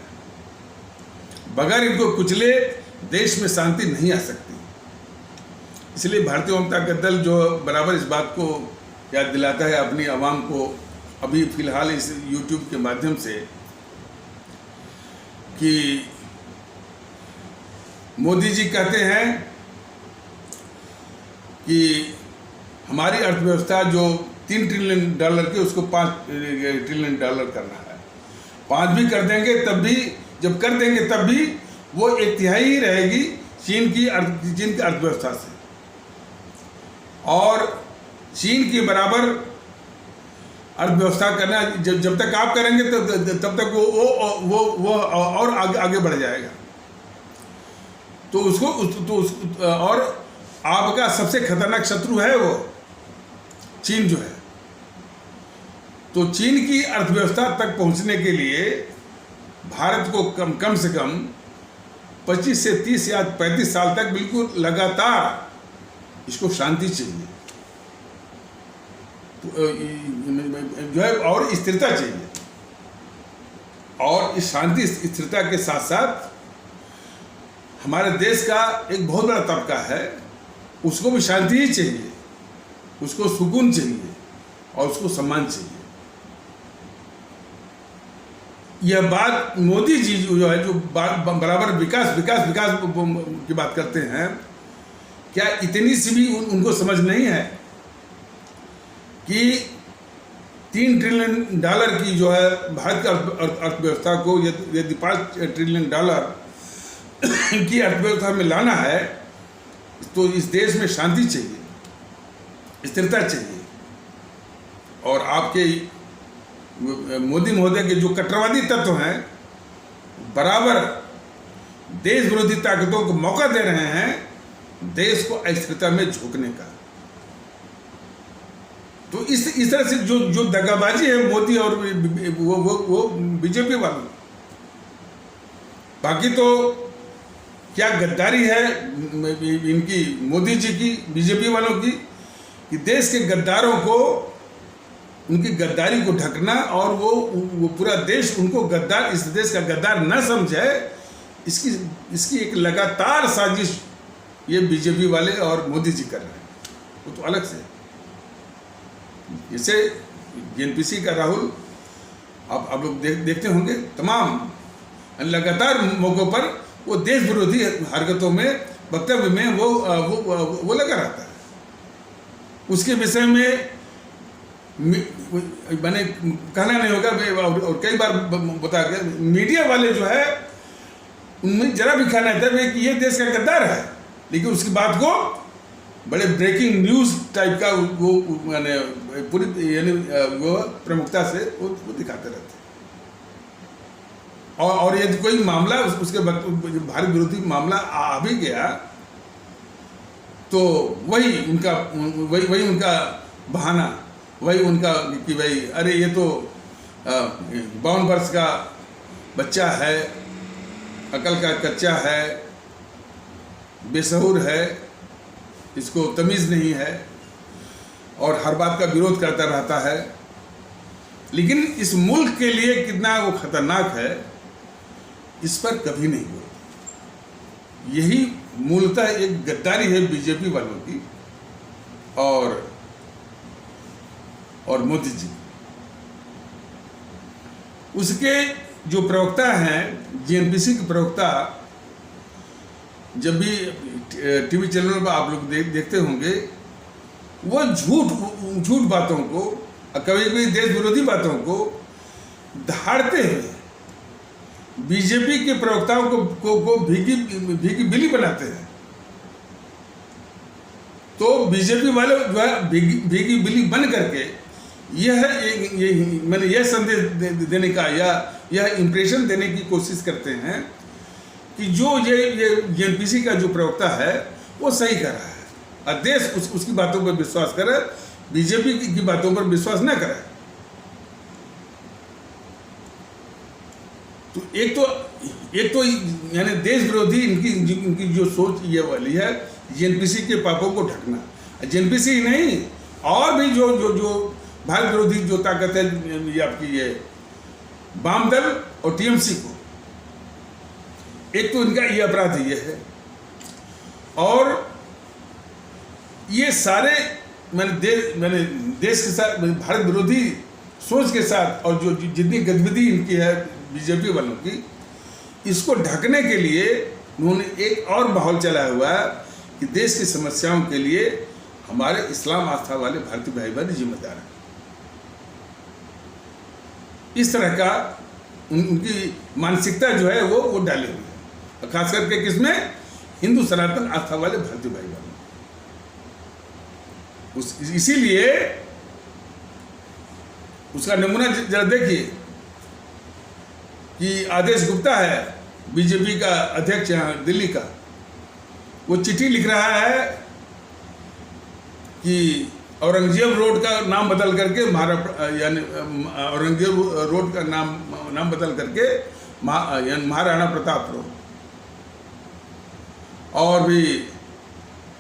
बगैर इनको कुचले देश में शांति नहीं आ सकती। इसलिए भारतीय वाम ताकत दल जो बराबर इस बात को याद दिलाता है अपनी आवाम को, अभी फिलहाल इस YouTube के माध्यम से, कि मोदी जी कहते हैं कि हमारी अर्थव्यवस्था जो $3 ट्रिलियन की उसको $5 ट्रिलियन कर रहा है। 5 भी कर देंगे तब भी, जब कर देंगे तब भी वो 1/3 ही रहेगी चीन की अर्थव्यवस्था से। और चीन की बराबर अर्थव्यवस्था करना जब तक आप करेंगे तब तक वो और आगे बढ़ जाएगा। तो और आपका सबसे खतरनाक शत्रु है वो चीन जो है। तो चीन की अर्थव्यवस्था तक पहुंचने के लिए भारत को कम से कम 25 से 30 या 35 साल तक बिल्कुल लगातार इसको शांति चाहिए जो है, और स्थिरता चाहिए। और इस शांति स्थिरता के साथ साथ हमारे देश का एक बहुत बड़ा तबका है, उसको भी शांति ही चाहिए, उसको सुकून चाहिए और उसको सम्मान चाहिए। यह बात मोदी जी जो है, जो बराबर विकास की बात करते हैं, क्या इतनी सी भी उनको समझ नहीं है कि $3 ट्रिलियन की जो है भारत की अर्थव्यवस्था को यदि $5 ट्रिलियन की अर्थव्यवस्था में लाना है तो इस देश में शांति चाहिए, स्थिरता चाहिए। और आपके मोदी महोदय के जो कट्टरवादी तत्व हैं बराबर देश विरोधी ताकतों को मौका दे रहे हैं देश को अस्थिरता में झोंकने का। तो इस तरह से जो दगाबाजी है मोदी और वो बीजेपी वालों, बाकी तो क्या गद्दारी है इनकी, मोदी जी की, बीजेपी वालों की, कि देश के गद्दारों को, उनकी गद्दारी को ढकना और वो पूरा देश उनको गद्दार, इस देश का गद्दार न समझे, इसकी एक लगातार साजिश ये बीजेपी वाले और मोदी जी कर रहे हैं। वो तो अलग से, जैसे JNPC का राहुल, आप लोग देखते होंगे, तमाम लगातार मौक़ों पर वो देश विरोधी हरकतों में, वक्तव्य में वो लगा रहता है। उसके विषय में मैंने कहना नहीं होगा, और कई बार बता गया, मीडिया वाले जो है उनमें जरा भी कहना था कि ये देश का गद्दार है, लेकिन उसकी बात को बड़े ब्रेकिंग न्यूज़ टाइप का वो मैंने पूरी यानी वो प्रमुखता से वो दिखाते रहते। और यदि कोई मामला उसके भारत विरोधी मामला आ भी गया तो वही उनका बहाना, वही उनका कि भाई अरे ये तो 52 वर्ष का बच्चा है, अकल का कच्चा है, बेसहुर है, इसको तमीज़ नहीं है और हर बात का विरोध करता रहता है। लेकिन इस मुल्क के लिए कितना वो खतरनाक है इस पर कभी नहीं बोलते। यही मूलतः एक गद्दारी है बीजेपी वालों की और मोदी जी। उसके जो प्रवक्ता हैं, JNPC के प्रवक्ता, जब भी टीवी चैनल पर आप लोग देखते होंगे, वो झूठ बातों को, कभी कभी देश विरोधी बातों को धाड़ते हैं, बीजेपी के प्रवक्ताओं को भीगी बिल्ली बनाते हैं। तो बीजेपी वाले जो है भीगी बिल्ली बन करके मैंने यह संदेश देने का या यह इंप्रेशन देने की कोशिश करते हैं कि जो ये JNPC का जो प्रवक्ता है वो सही कर रहा है और देश उसकी बातों पर विश्वास करे, बीजेपी की बातों पर विश्वास न करे। तो एक तो यानी देश विरोधी इनकी जो सोच ये वाली है, जेएनपीसी के पापों को ढकना। जेएनपीसी ही नहीं, और भी जो भारत विरोधी जो ताकत है, ये आपकी ये वाम दल और टीएमसी को, एक तो इनका ये अपराध ये है। और ये सारे मैंने देश के साथ, भारत विरोधी सोच के साथ, और जो जितनी गतिविधि इनकी है बीजेपी वालों की, इसको ढकने के लिए उन्होंने एक और माहौल चलाया हुआ है कि देश की समस्याओं के लिए हमारे इस्लाम आस्था वाले भारतीय भाई बहन जिम्मेदार हैं। इस तरह का उनकी मानसिकता जो है वो डाली हुई है, खास करके किसमें, हिंदू सनातन आस्था वाले भारतीय भाई बहन। इसीलिए उसका नमूना जरा देखिए कि आदेश गुप्ता है बीजेपी का अध्यक्ष यहाँ दिल्ली का, वो चिट्ठी लिख रहा है कि औरंगजेब रोड का नाम बदल करके यानी औरंगजेब रोड का नाम बदल करके यानी महाराणा प्रताप रोड, और भी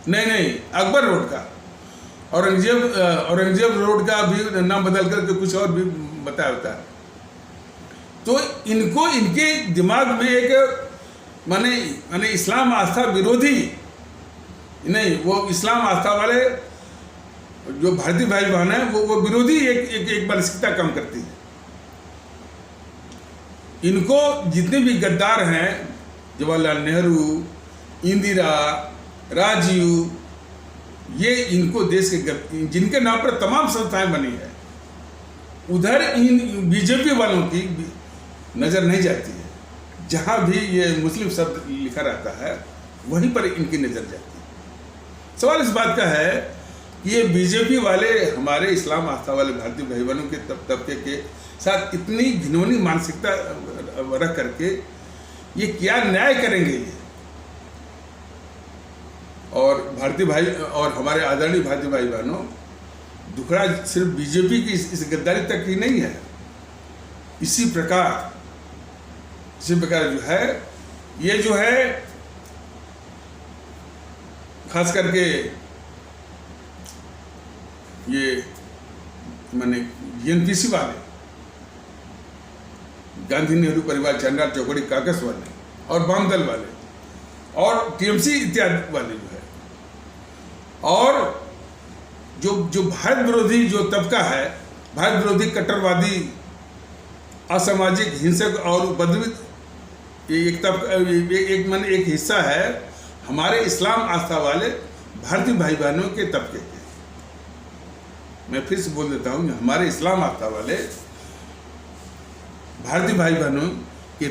नहीं अकबर रोड का, औरंगजेब रोड का भी नाम बदल करके कुछ और भी बताया होता है। तो इनको इनके दिमाग में एक माने इस्लाम आस्था विरोधी नहीं, वो इस्लाम आस्था वाले जो भारतीय भाई बहन है वो विरोधी एक मानसिकता काम करती है। इनको जितने भी गद्दार हैं, जवाहरलाल नेहरू, इंदिरा, राजीव, ये इनको देश के जिनके नाम पर तमाम संस्थाएं बनी है, उधर इन बीजेपी वालों की नज़र नहीं जाती है। जहाँ भी ये मुस्लिम शब्द लिखा रहता है वहीं पर इनकी नज़र जाती है। सवाल इस बात का है कि ये बीजेपी वाले हमारे इस्लाम आस्था वाले भारतीय भाई बहनों के तबके के साथ इतनी घिनौनी मानसिकता रख करके ये क्या न्याय करेंगे ये। और भारतीय भाई और हमारे आदरणीय भारतीय भाई बहनों, दुखड़ा सिर्फ बीजेपी की इस गद्दारी तक ही नहीं है। इसी प्रकार जो है, ये जो है खास करके ये जेएनपीसी वाले, गांधी नेहरू परिवार, चंद्रा चौकड़ी काकस वाले और वाम दल वाले और टीएमसी इत्यादि वाले जो है, और जो भारत विरोधी जो तबका है, भारत विरोधी कट्टरवादी असामाजिक हिंसक और उपद्रवित एक हिस्सा है हमारे इस्लाम आस्था वाले भारतीय भाई बहनों के तबके के। मैं फिर से बोल देता हूँ, हमारे इस्लाम आस्था वाले भारतीय भाई बहनों के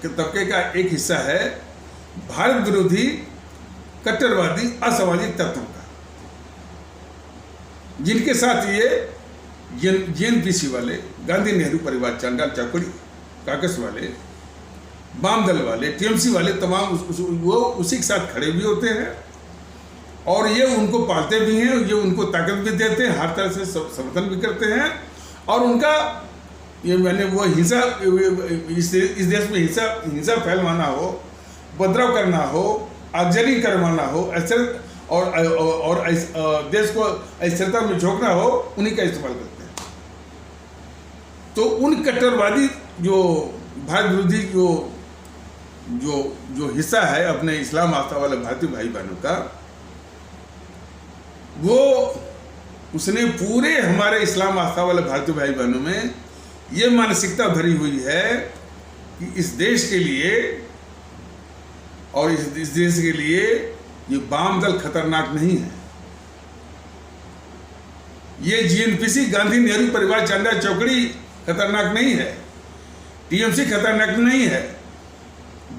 तबके का एक हिस्सा है भारत विरोधी कट्टरवादी असामाजिक तत्वों का, जिनके साथ ये जेएनपीसी वाले, गांधी नेहरू परिवार, चंद्रा चौकड़ी काकस वाले, वाम दल वाले, टीएमसी वाले तमाम वो उसी के साथ खड़े भी होते हैं और ये उनको पालते भी हैं, ये उनको ताकत भी देते हैं, हर तरह से समर्थन भी करते हैं। और उनका ये वो हिंसा, इस देश में हिंसा फैलवाना हो, उपद्रव करना हो, आगजनी करवाना हो, ऐसे और देश को अस्थिरता में झोंकना हो, उन्हीं का इस्तेमाल करते हैं। तो उन कट्टरवादी जो भारत विरोधी जो हिस्सा है अपने इस्लाम आस्था वाले भारतीय भाई बहनों का, वो उसने पूरे हमारे इस्लाम आस्था वाले भारतीय भाई बहनों में ये मानसिकता भरी हुई है कि इस देश के लिए और इस देश के लिए ये वाम दल खतरनाक नहीं है, ये जेएनपीसी, गांधी नेहरू परिवार, चंद्रा चौकड़ी खतरनाक नहीं है, टीएमसी खतरनाक नहीं है।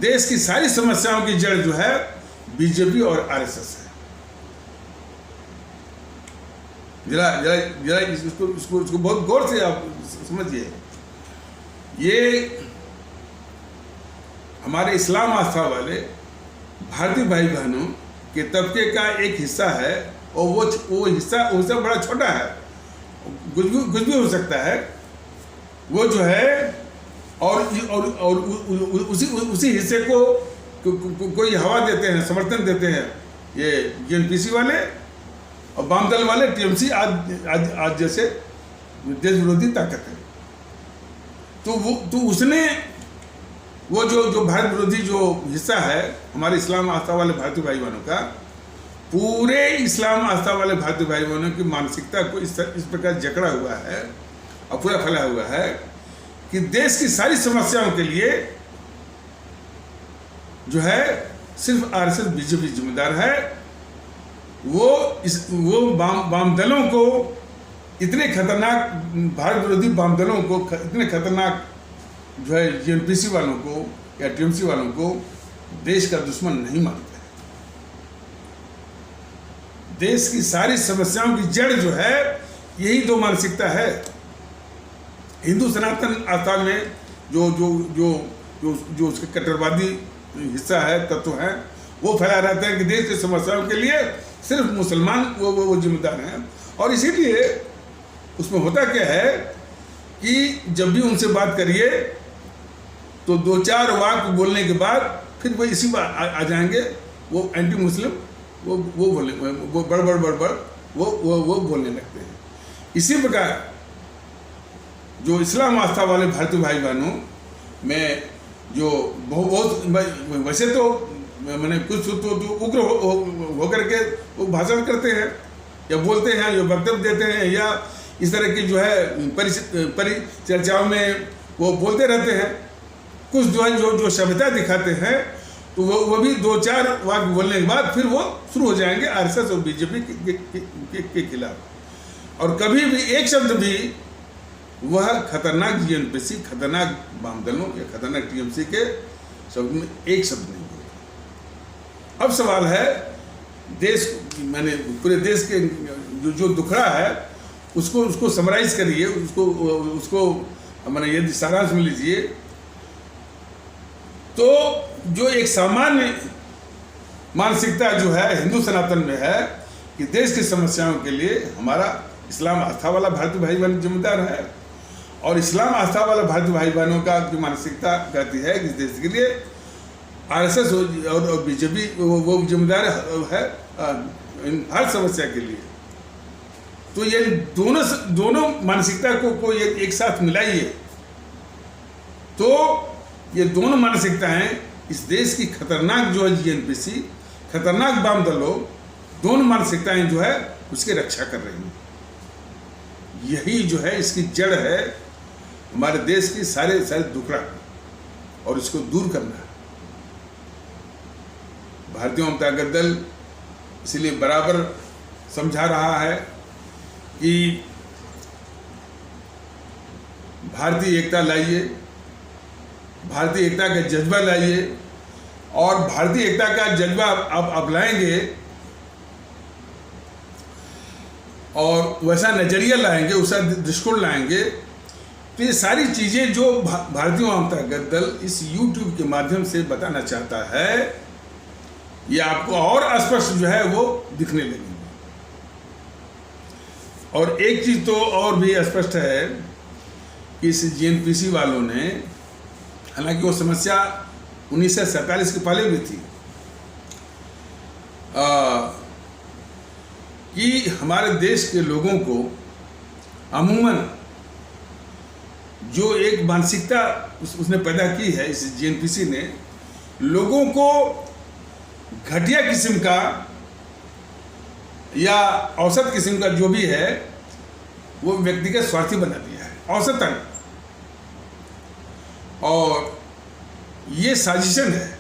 देश की सारी समस्याओं की जड़ जो है बीजेपी और आरएसएस है। जरा इसको बहुत गौर से आप समझिए। ये हमारे इस्लाम आस्था वाले भारतीय भाई बहनों के तबके का एक हिस्सा है और वो हिस्सा बड़ा छोटा है, कुछ भी हो सकता है। वो जो है और उसी हिस्से को कोई हवा देते हैं, समर्थन देते हैं ये जेएनपीसी वाले और वाम दल वाले, टीएमसी आज जैसे देश विरोधी ताकत है। तो उसने वो जो भारत विरोधी जो हिस्सा है हमारे इस्लाम आस्था वाले भारतीय भाई बहनों का, पूरे इस्लाम आस्था वाले भारतीय भाई बहनों की मानसिकता को इस प्रकार जकड़ा हुआ है और पूरा फैला हुआ है कि देश की सारी समस्याओं के लिए जो है सिर्फ आरएसएस बीजेपी जिम्मेदार है। वो वाम दलों को इतने खतरनाक, भारत विरोधी वाम दलों को इतने खतरनाक जो है जेएनपीसी वालों को या टीएमसी वालों को देश का दुश्मन नहीं मानते। देश की सारी समस्याओं की जड़ जो है यही दो मानसिकता है। हिंदू सनातन आस्था में जो उसके कट्टरवादी हिस्सा है, तत्व है, वो फैला रहता है कि देश की समस्याओं के लिए सिर्फ मुसलमान वो जिम्मेदार हैं। और इसीलिए उसमें होता क्या है कि जब भी उनसे बात करिए तो 2-4 वाक्य बोलने के बाद फिर वो इसी बात आ जाएंगे, वो एंटी मुस्लिम, वो बोले, वो बड़बड़ वो बोलने लगते हैं। इसी प्रकार जो इस्लाम आस्था वाले भारतीय भाई बहनों में जो बहुत वैसे तो मैंने कुछ तो उग्र होकर के वो भाषण करते हैं या बोलते हैं या वक्तव्य देते हैं या इस तरह की जो है परिचर्चाओं में वो बोलते रहते हैं। कुछ जो है जो सभ्यता दिखाते हैं तो वो भी 2-4 वाक्य बोलने के बाद फिर वो शुरू हो जाएंगे आरएसएस और बीजेपी के खिलाफ। और कभी भी एक शब्द भी वह खतरनाक जेएनपीसी, खतरनाक वाम दलों या खतरनाक टीएमसी के शब्द में एक शब्द नहीं बोलता। अब सवाल है देश, मैंने पूरे देश के जो दुखड़ा है उसको समराइज करिए, उसको मैंने यदि सारांश में लीजिए तो जो एक सामान्य मानसिकता जो है हिंदू सनातन में है कि देश की समस्याओं के लिए हमारा इस्लाम आस्था वाला भारतीय भाई बहन जिम्मेदार है। और इस्लाम आस्था वाला भारतीय भाई बहनों का जो मानसिकता कहती है कि देश के लिए आरएसएस और बीजेपी वो जिम्मेदार है हर समस्या के लिए। तो ये दोनों मानसिकता को एक साथ मिलाइए तो ये दोनों मानसिकताएं इस देश की खतरनाक जो है जेएनपीसी, खतरनाक वाम दलों, दोनों मानसिकताएं जो है उसकी रक्षा कर रही हैं। यही जो है इसकी जड़ है हमारे देश की सारे दुखड़ा, और इसको दूर करना है। भारतीय जनता दल इसलिए बराबर समझा रहा है कि भारतीय एकता लाइए, भारतीय एकता का जज्बा लाइए, और भारतीय एकता का जज्बा आप लाएंगे और वैसा नजरिया लाएंगे, वैसा दृष्टिकोण लाएंगे तो ये सारी चीज़ें जो भारतीय जनता दल इस YouTube के माध्यम से बताना चाहता है ये आपको और स्पष्ट जो है वो दिखने लगेगी। और एक चीज़ तो और भी स्पष्ट है कि इस जेएनपीसी वालों ने, हालांकि वो समस्या 1947 के पहले भी थी कि हमारे देश के लोगों को अमूमन जो एक मानसिकता उसने पैदा की है इस जेएनपीसी ने, लोगों को घटिया किस्म का या औसत किस्म का जो भी है वो व्यक्तिगत स्वार्थी बना दिया है औसतन। और ये साजिशन है,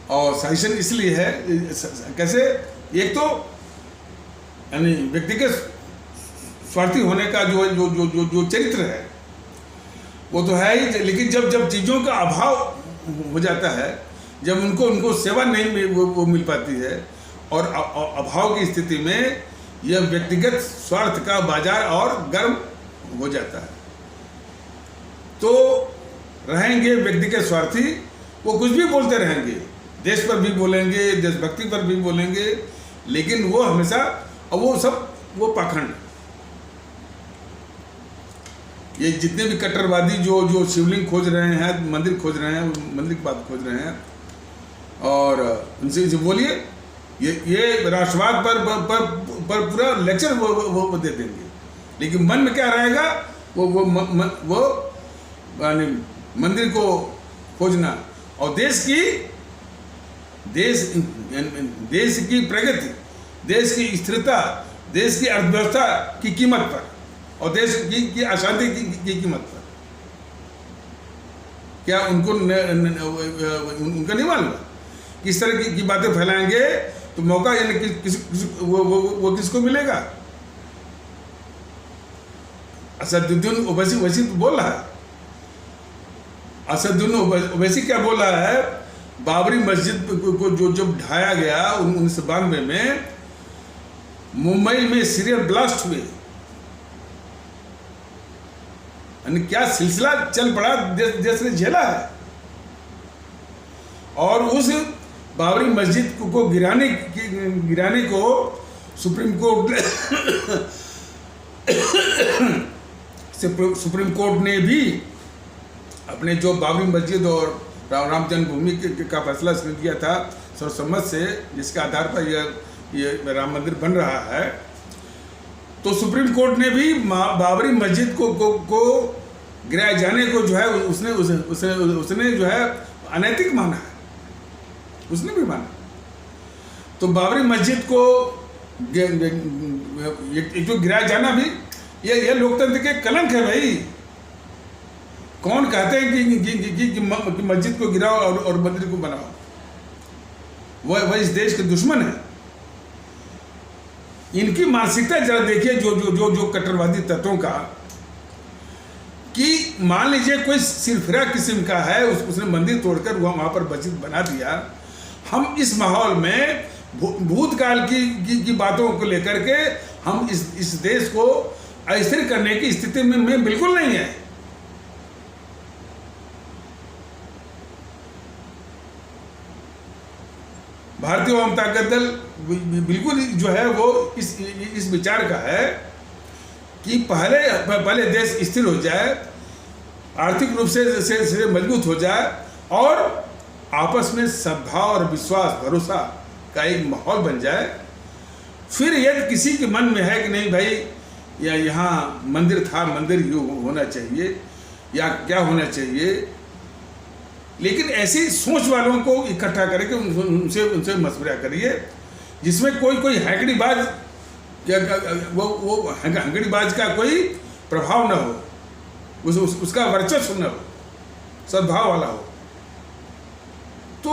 और साजिशन इसलिए है, कैसे, एक तो यानी व्यक्तिगत स्वार्थी होने का जो चरित्र है वो तो है ही, लेकिन जब चीज़ों का अभाव हो जाता है, जब उनको सेवा नहीं वो मिल पाती है और अभाव की स्थिति में यह व्यक्तिगत स्वार्थ का बाजार और गर्म हो जाता है। तो रहेंगे व्यक्तिगत स्वार्थी, वो कुछ भी बोलते रहेंगे, देश पर भी बोलेंगे, देशभक्ति पर भी बोलेंगे, लेकिन वो हमेशा, और वो सब वो पाखंड, ये जितने भी कट्टरवादी जो जो शिवलिंग खोज रहे हैं, मंदिर खोज रहे हैं, मंदिर की बात खोज रहे हैं, और उनसे बोलिए ये राष्ट्रवाद पर पूरा लेक्चर वो दे देंगे, लेकिन मन में क्या रहेगा, वो यानी मंदिर को खोजना और देश की प्रगति, देश की स्थिरता, देश की अर्थव्यवस्था की कीमत पर और देश की अशांति की कीमत पर। क्या उनको उनका नहीं मालूम? किस तरह की बातें फैलाएंगे तो मौका यानी वो किसको मिलेगा? असदुद्दीन ओवैसी तो बोल रहा है। असदुद्दीन ओवैसी क्या बोल रहा है? बाबरी मस्जिद को जो जब ढाया गया 1992 में, मुंबई में सीरियल ब्लास्ट हुए, यानी क्या सिलसिला चल पड़ा, देश ने झेला है। और उस बाबरी मस्जिद को गिराने को सुप्रीम कोर्ट ने भी अपने जो बाबरी मस्जिद और राम जन्मभूमि का फैसला किया था सर्वसम्मत से, जिसके आधार पर ये राम मंदिर बन रहा है, तो सुप्रीम कोर्ट ने भी बाबरी मस्जिद को गिराए जाने को जो है उसने जो है अनैतिक माना है, उसने भी माना। तो बाबरी मस्जिद को जो गिराया जाना भी ये लोकतंत्र के कलंक है भाई। कौन कहते हैं कि मस्जिद को गिराओ और मंदिर को बनाओ? वह इस देश के दुश्मन है। इनकी मानसिकता जरा देखिए, जो कट्टरवादी तत्वों का, कि मान लीजिए कोई सिरफिरा किस्म का है, उसने मंदिर तोड़कर वहां पर मस्जिद बना दिया। हम इस माहौल में भूतकाल की बातों को लेकर के हम इस देश को अस्थिर करने की स्थिति में बिल्कुल नहीं है। भारतीय वामता दल बिल्कुल जो है वो इस विचार का है कि पहले देश स्थिर हो जाए, आर्थिक रूप से मजबूत हो जाए और आपस में सद्भाव और विश्वास भरोसा का एक माहौल बन जाए। फिर यदि किसी के मन में है कि नहीं भाई या यहाँ मंदिर था, मंदिर ही होना चाहिए या क्या होना चाहिए, लेकिन ऐसी सोच वालों को इकट्ठा करके उनसे मशवरा करिए, जिसमें कोई हैंकड़ीबाज वो हैंकड़ीबाज का कोई प्रभाव न हो, उसका वर्चस्व न हो, सद्भाव वाला हो। तो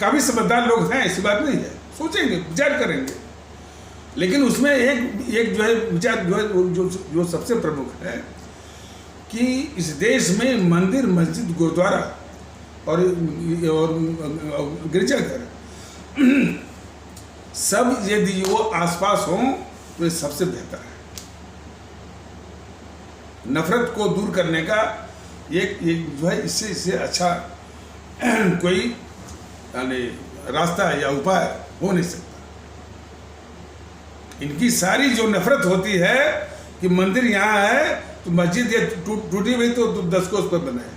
काफी समझदार लोग हैं, ऐसी बात नहीं है, सोचेंगे, विचार करेंगे। लेकिन उसमें एक जो है विचार जो सबसे प्रमुख है कि इस देश में मंदिर, मस्जिद, गुरुद्वारा और गिरजाघर सब यदि वो आसपास हों तो ये सबसे बेहतर है। नफरत को दूर करने का एक जो है इससे अच्छा कोई यानी रास्ता या उपाय हो नहीं सकता। इनकी सारी जो नफरत होती है कि मंदिर यहाँ है तो मस्जिद ये टूटी हुई तो 10 को उस पर बनाए,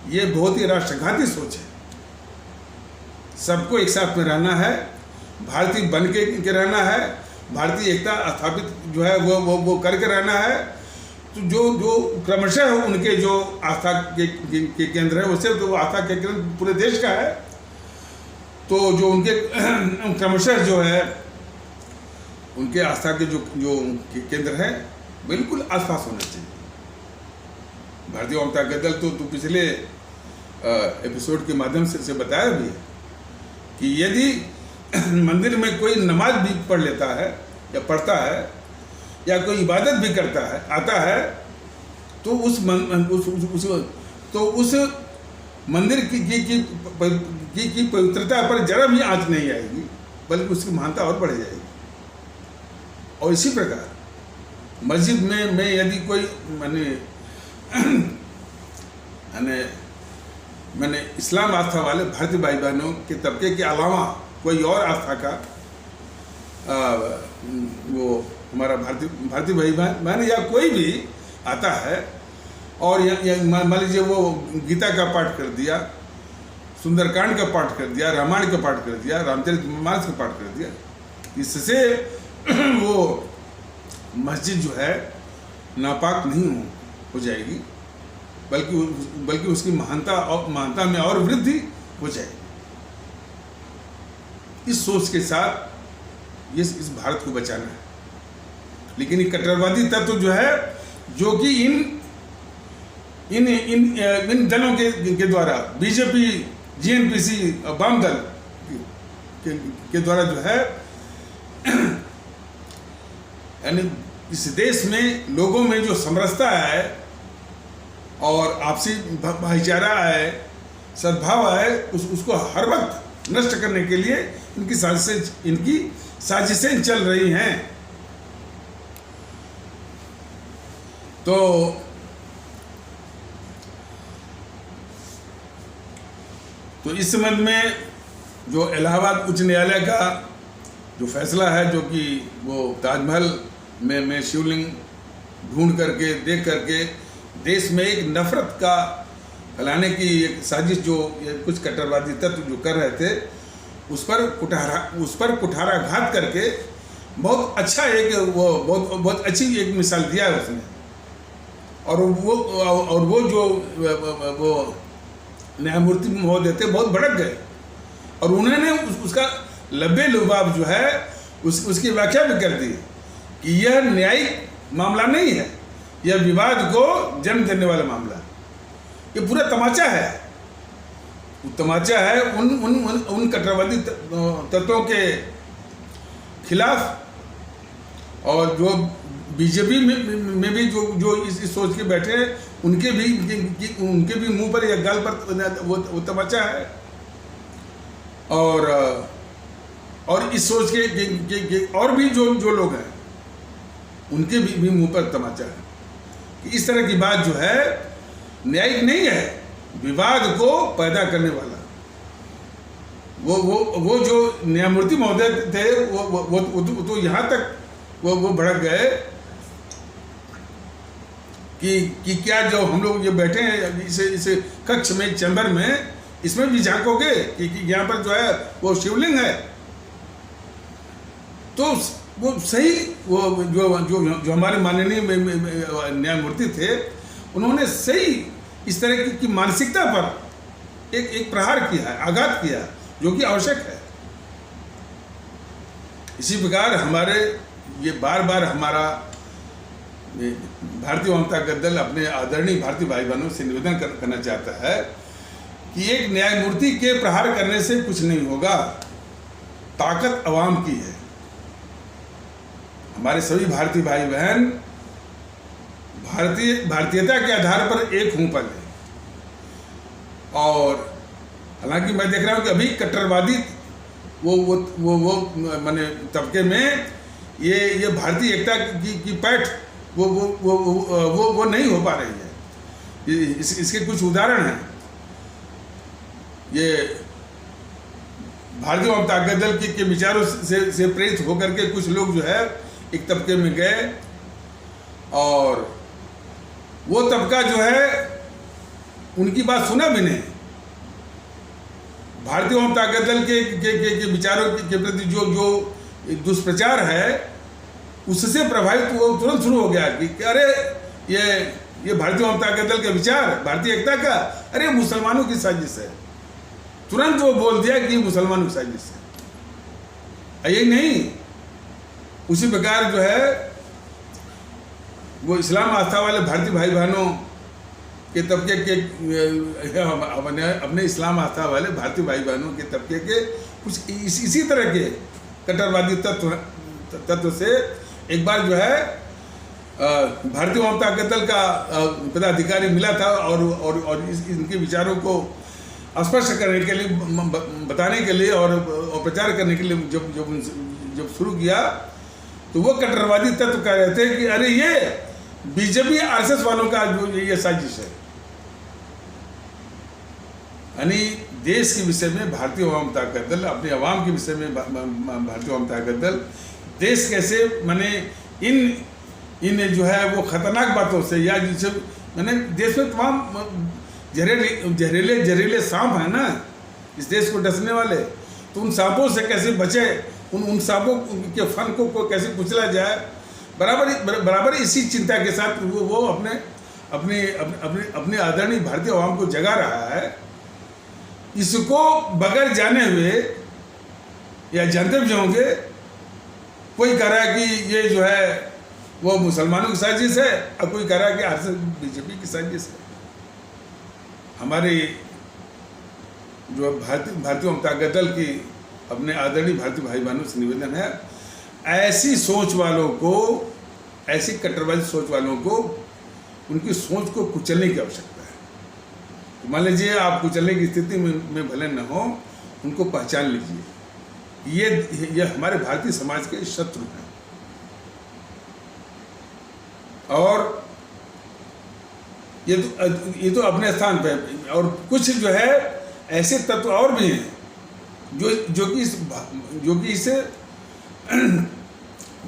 ये बहुत ही राष्ट्रघाती सोच है। सबको एक साथ में रहना है, भारतीय बन के रहना है, भारतीय एकता स्थापित जो है वो करके रहना है। तो जो क्रमशः उनके जो आस्था के केंद्र है, उससे तो आस्था के केंद्र पूरे देश का है, तो जो उनके क्रमशः जो है उनके आस्था के जो केंद्र है बिल्कुल आसपास होना चाहिए। भारतीय वामता दल तो पिछले एपिसोड के माध्यम से बताया भी है कि यदि मंदिर में कोई नमाज भी पढ़ लेता है या पढ़ता है या कोई इबादत भी करता है आता है तो उस मंदिर की पवित्रता पर जरा भी आंच नहीं आएगी, बल्कि उसकी महानता और बढ़ जाएगी। और इसी प्रकार मस्जिद में यदि कोई मैंने इस्लाम आस्था वाले भारतीय भाई बहनों के तबके के अलावा कोई और आस्था का वो हमारा भारतीय भाई बहन या कोई भी आता है और मान लीजिए वो गीता का पाठ कर दिया, सुंदरकांड का पाठ कर दिया, रामायण का पाठ कर दिया, रामचरितमानस का पाठ कर दिया, इससे वो मस्जिद जो है नापाक नहीं हो जाएगी, बल्कि उसकी महानता में और वृद्धि हो जाएगी। इस सोच के साथ इस भारत को बचाना है। लेकिन ये कट्टरवादी तत्व जो है, जो कि इन दलों के द्वारा, बीजेपी, जीएनपीसी, वाम दल के द्वारा जो है, यानी इस देश में लोगों में जो समरसता है और आपसी भाईचारा है, सद्भाव है, उसको हर वक्त नष्ट करने के लिए इनकी साजिशें चल रही हैं। तो इस संबंध में जो इलाहाबाद उच्च न्यायालय का जो फैसला है, जो कि वो ताजमहल में शिवलिंग ढूंढ करके, देख करके देश में एक नफरत का फैलाने की एक साजिश जो कुछ कट्टरवादी तत्व जो कर रहे थे, उस पर कुठाराघात करके बहुत अच्छा बहुत अच्छी एक मिसाल दिया है उसने। और वो जो न्यायमूर्ति महोदय थे बहुत भड़क गए और उन्होंने उसका लब्बे लुबाब जो है उसकी व्याख्या भी कर दी कि यह न्यायिक मामला नहीं है, यह विवाद को जन्म देने वाला मामला है, ये पूरा तमाचा है। तमाचा है उन कट्टरवादी तत्वों के खिलाफ, और जो बीजेपी में भी जो इस सोच के बैठे हैं, उनके भी मुंह पर या गाल पर वो तमाचा है। और इस सोच के और भी जो लोग हैं, उनके भी मुंह पर तमाचा है कि इस तरह की बात जो है न्यायिक नहीं है, विवाद को पैदा करने वाला। वो जो न्यायमूर्ति महोदय थे वो तो यहाँ तक वो भड़क गए कि क्या जो हम लोग ये बैठे हैं इसे कक्ष में, चैम्बर में, इसमें भी झांकोगे कि यहाँ पर जो है वो शिवलिंग है। तो वो सही वो जो हमारे माननीय न्यायमूर्ति थे, उन्होंने सही इस तरह की मानसिकता पर एक प्रहार किया है, आघात किया, जो कि आवश्यक है। इसी प्रकार हमारे ये बार बार हमारा भारतीय जनता दल अपने आदरणीय भारतीय भाई बहनों से निवेदन करना चाहता है कि एक न्यायमूर्ति के प्रहार करने से कुछ नहीं होगा, ताकत अवाम की है। हमारे सभी भारतीय भाई बहन भारतीयता के आधार पर एक हों पले। और हालांकि मैं देख रहा हूं कि अभी कट्टरवादी वो माने तबके में ये भारतीय एकता की पैठ वो नहीं हो पा रही है। इसके कुछ उदाहरण हैं। ये भारतीय जनता दल के विचारों से प्रेरित होकर के कुछ लोग जो है एक तबके में गए, और वो तबका जो है उनकी बात सुना भी नहीं। भारतीय जनता दल के विचारों के प्रति जो दुष्प्रचार है, उससे प्रभावित वो तुरंत शुरू हो गया कि अरे ये भारतीय जनता दल के विचार, भारतीय एकता का, अरे मुसलमानों की साजिश है। तुरंत वो बोल दिया कि मुसलमानों की साजिश है। यही नहीं, उसी प्रकार जो है वो इस्लाम आस्था वाले भारतीय भाई बहनों के तबके के अपने इस्लाम आस्था वाले भारतीय भाई बहनों के तबके के कुछ इसी तरह के कट्टरवादी तत्व से एक बार जो है भारतीय जनता दल का पदाधिकारी मिला था और इनके विचारों को स्पष्ट करने के लिए, बताने के लिए और प्रचार करने के लिए जब शुरू किया, तो वो कट्टरवादी तत्व कह रहे थे कि अरे ये बीजेपी आरएसएस वालों का जो ये साजिश है। यानी देश के विषय में भारतीय जनता दल, अपने अवाम के विषय में भारतीय जनता दल, देश कैसे माने इन इन जो है वो खतरनाक बातों से, या जिसे मैंने देश में तमाम जहरीले सांप हैं ना इस देश को डसने वाले, तो उन सांपों से कैसे बचे, उन सांपों के फन को कैसे कुचला जाए, बराबर इसी चिंता के साथ वो अपने आदरणीय भारतीय आवाम को जगा रहा है। इसको बगैर जाने हुए या जानते भी होंगे, कोई कह रहा है कि ये जो है वो मुसलमानों की साजिश है, और कोई कह रहा है कि आरएसएस बीजेपी की साजिश है। हमारे जो भारतीय जनता दल की अपने आदरणीय भारतीय भाई बहनों से निवेदन है, ऐसी सोच वालों को, ऐसी कट्टरवादी सोच वालों को, उनकी सोच को कुचलने की आवश्यकता है। तो मान लीजिए आप कुचलने की स्थिति में भले न हो, उनको पहचान लीजिए, ये हमारे भारतीय समाज के शत्रु हैं। और ये तो अपने स्थान पे, और कुछ जो है ऐसे तत्व और भी हैं जो कि इस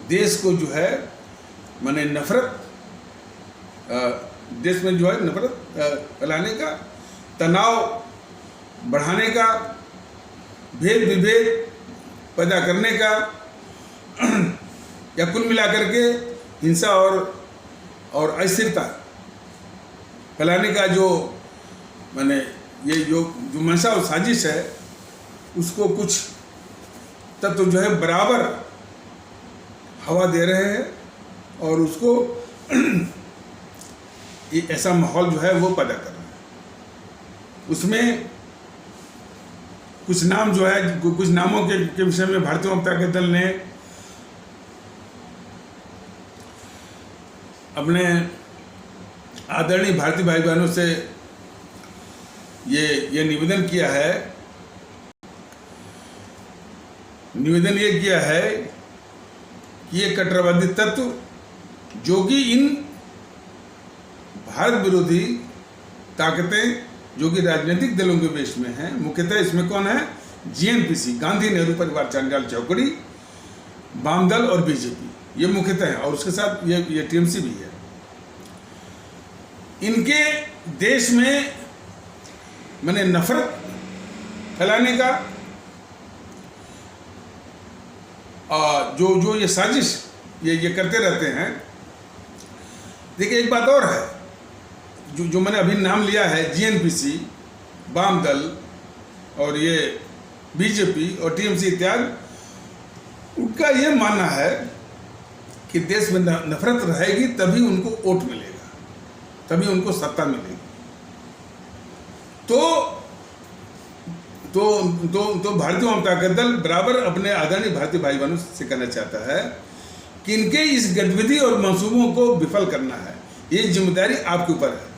देश को जो है माने नफरत, देश में जो है नफरत फैलाने का, तनाव बढ़ाने का, भेद विभेद पैदा करने का, या कुल मिलाकर के हिंसा और अस्थिरता फैलाने का जो माने ये जो मंशा और साजिश है, उसको कुछ तत्व जो है बराबर हवा दे रहे हैं, और उसको ये ऐसा माहौल जो है वो पैदा कर रहे हैं। उसमें कुछ नाम जो है, कुछ नामों के विषय में भारतीय जनता के दल ने अपने आदरणीय भारतीय भाई बहनों से ये निवेदन किया है, कि ये कट्टरवादी तत्व जो कि इन भारत विरोधी ताकतें जो कि राजनीतिक दलों के बेस में हैं, मुख्यतः इसमें कौन है, जीएनपीसी, गांधी नेहरू परिवार चांडाल चौकड़ी, वाम दल और बीजेपी, ये मुख्यतः है, और उसके साथ ये टीएमसी भी है। इनके देश में मैंने नफरत फैलाने का जो ये साजिश ये करते रहते हैं। देखिए एक बात और है, जो मैंने अभी नाम लिया है, जीएनपीसी, वाम दल और ये बीजेपी और टीएमसी इत्यादि, उनका ये मानना है कि देश में नफरत रहेगी तभी उनको वोट मिलेगा, तभी उनको सत्ता मिलेगी। तो भारतीय जनता का दल बराबर अपने आदरणीय भारतीय भाई बहनों से कहना चाहता है कि इनके इस गतिविधि और मंसूबों को विफल करना है, ये जिम्मेदारी आपके ऊपर है।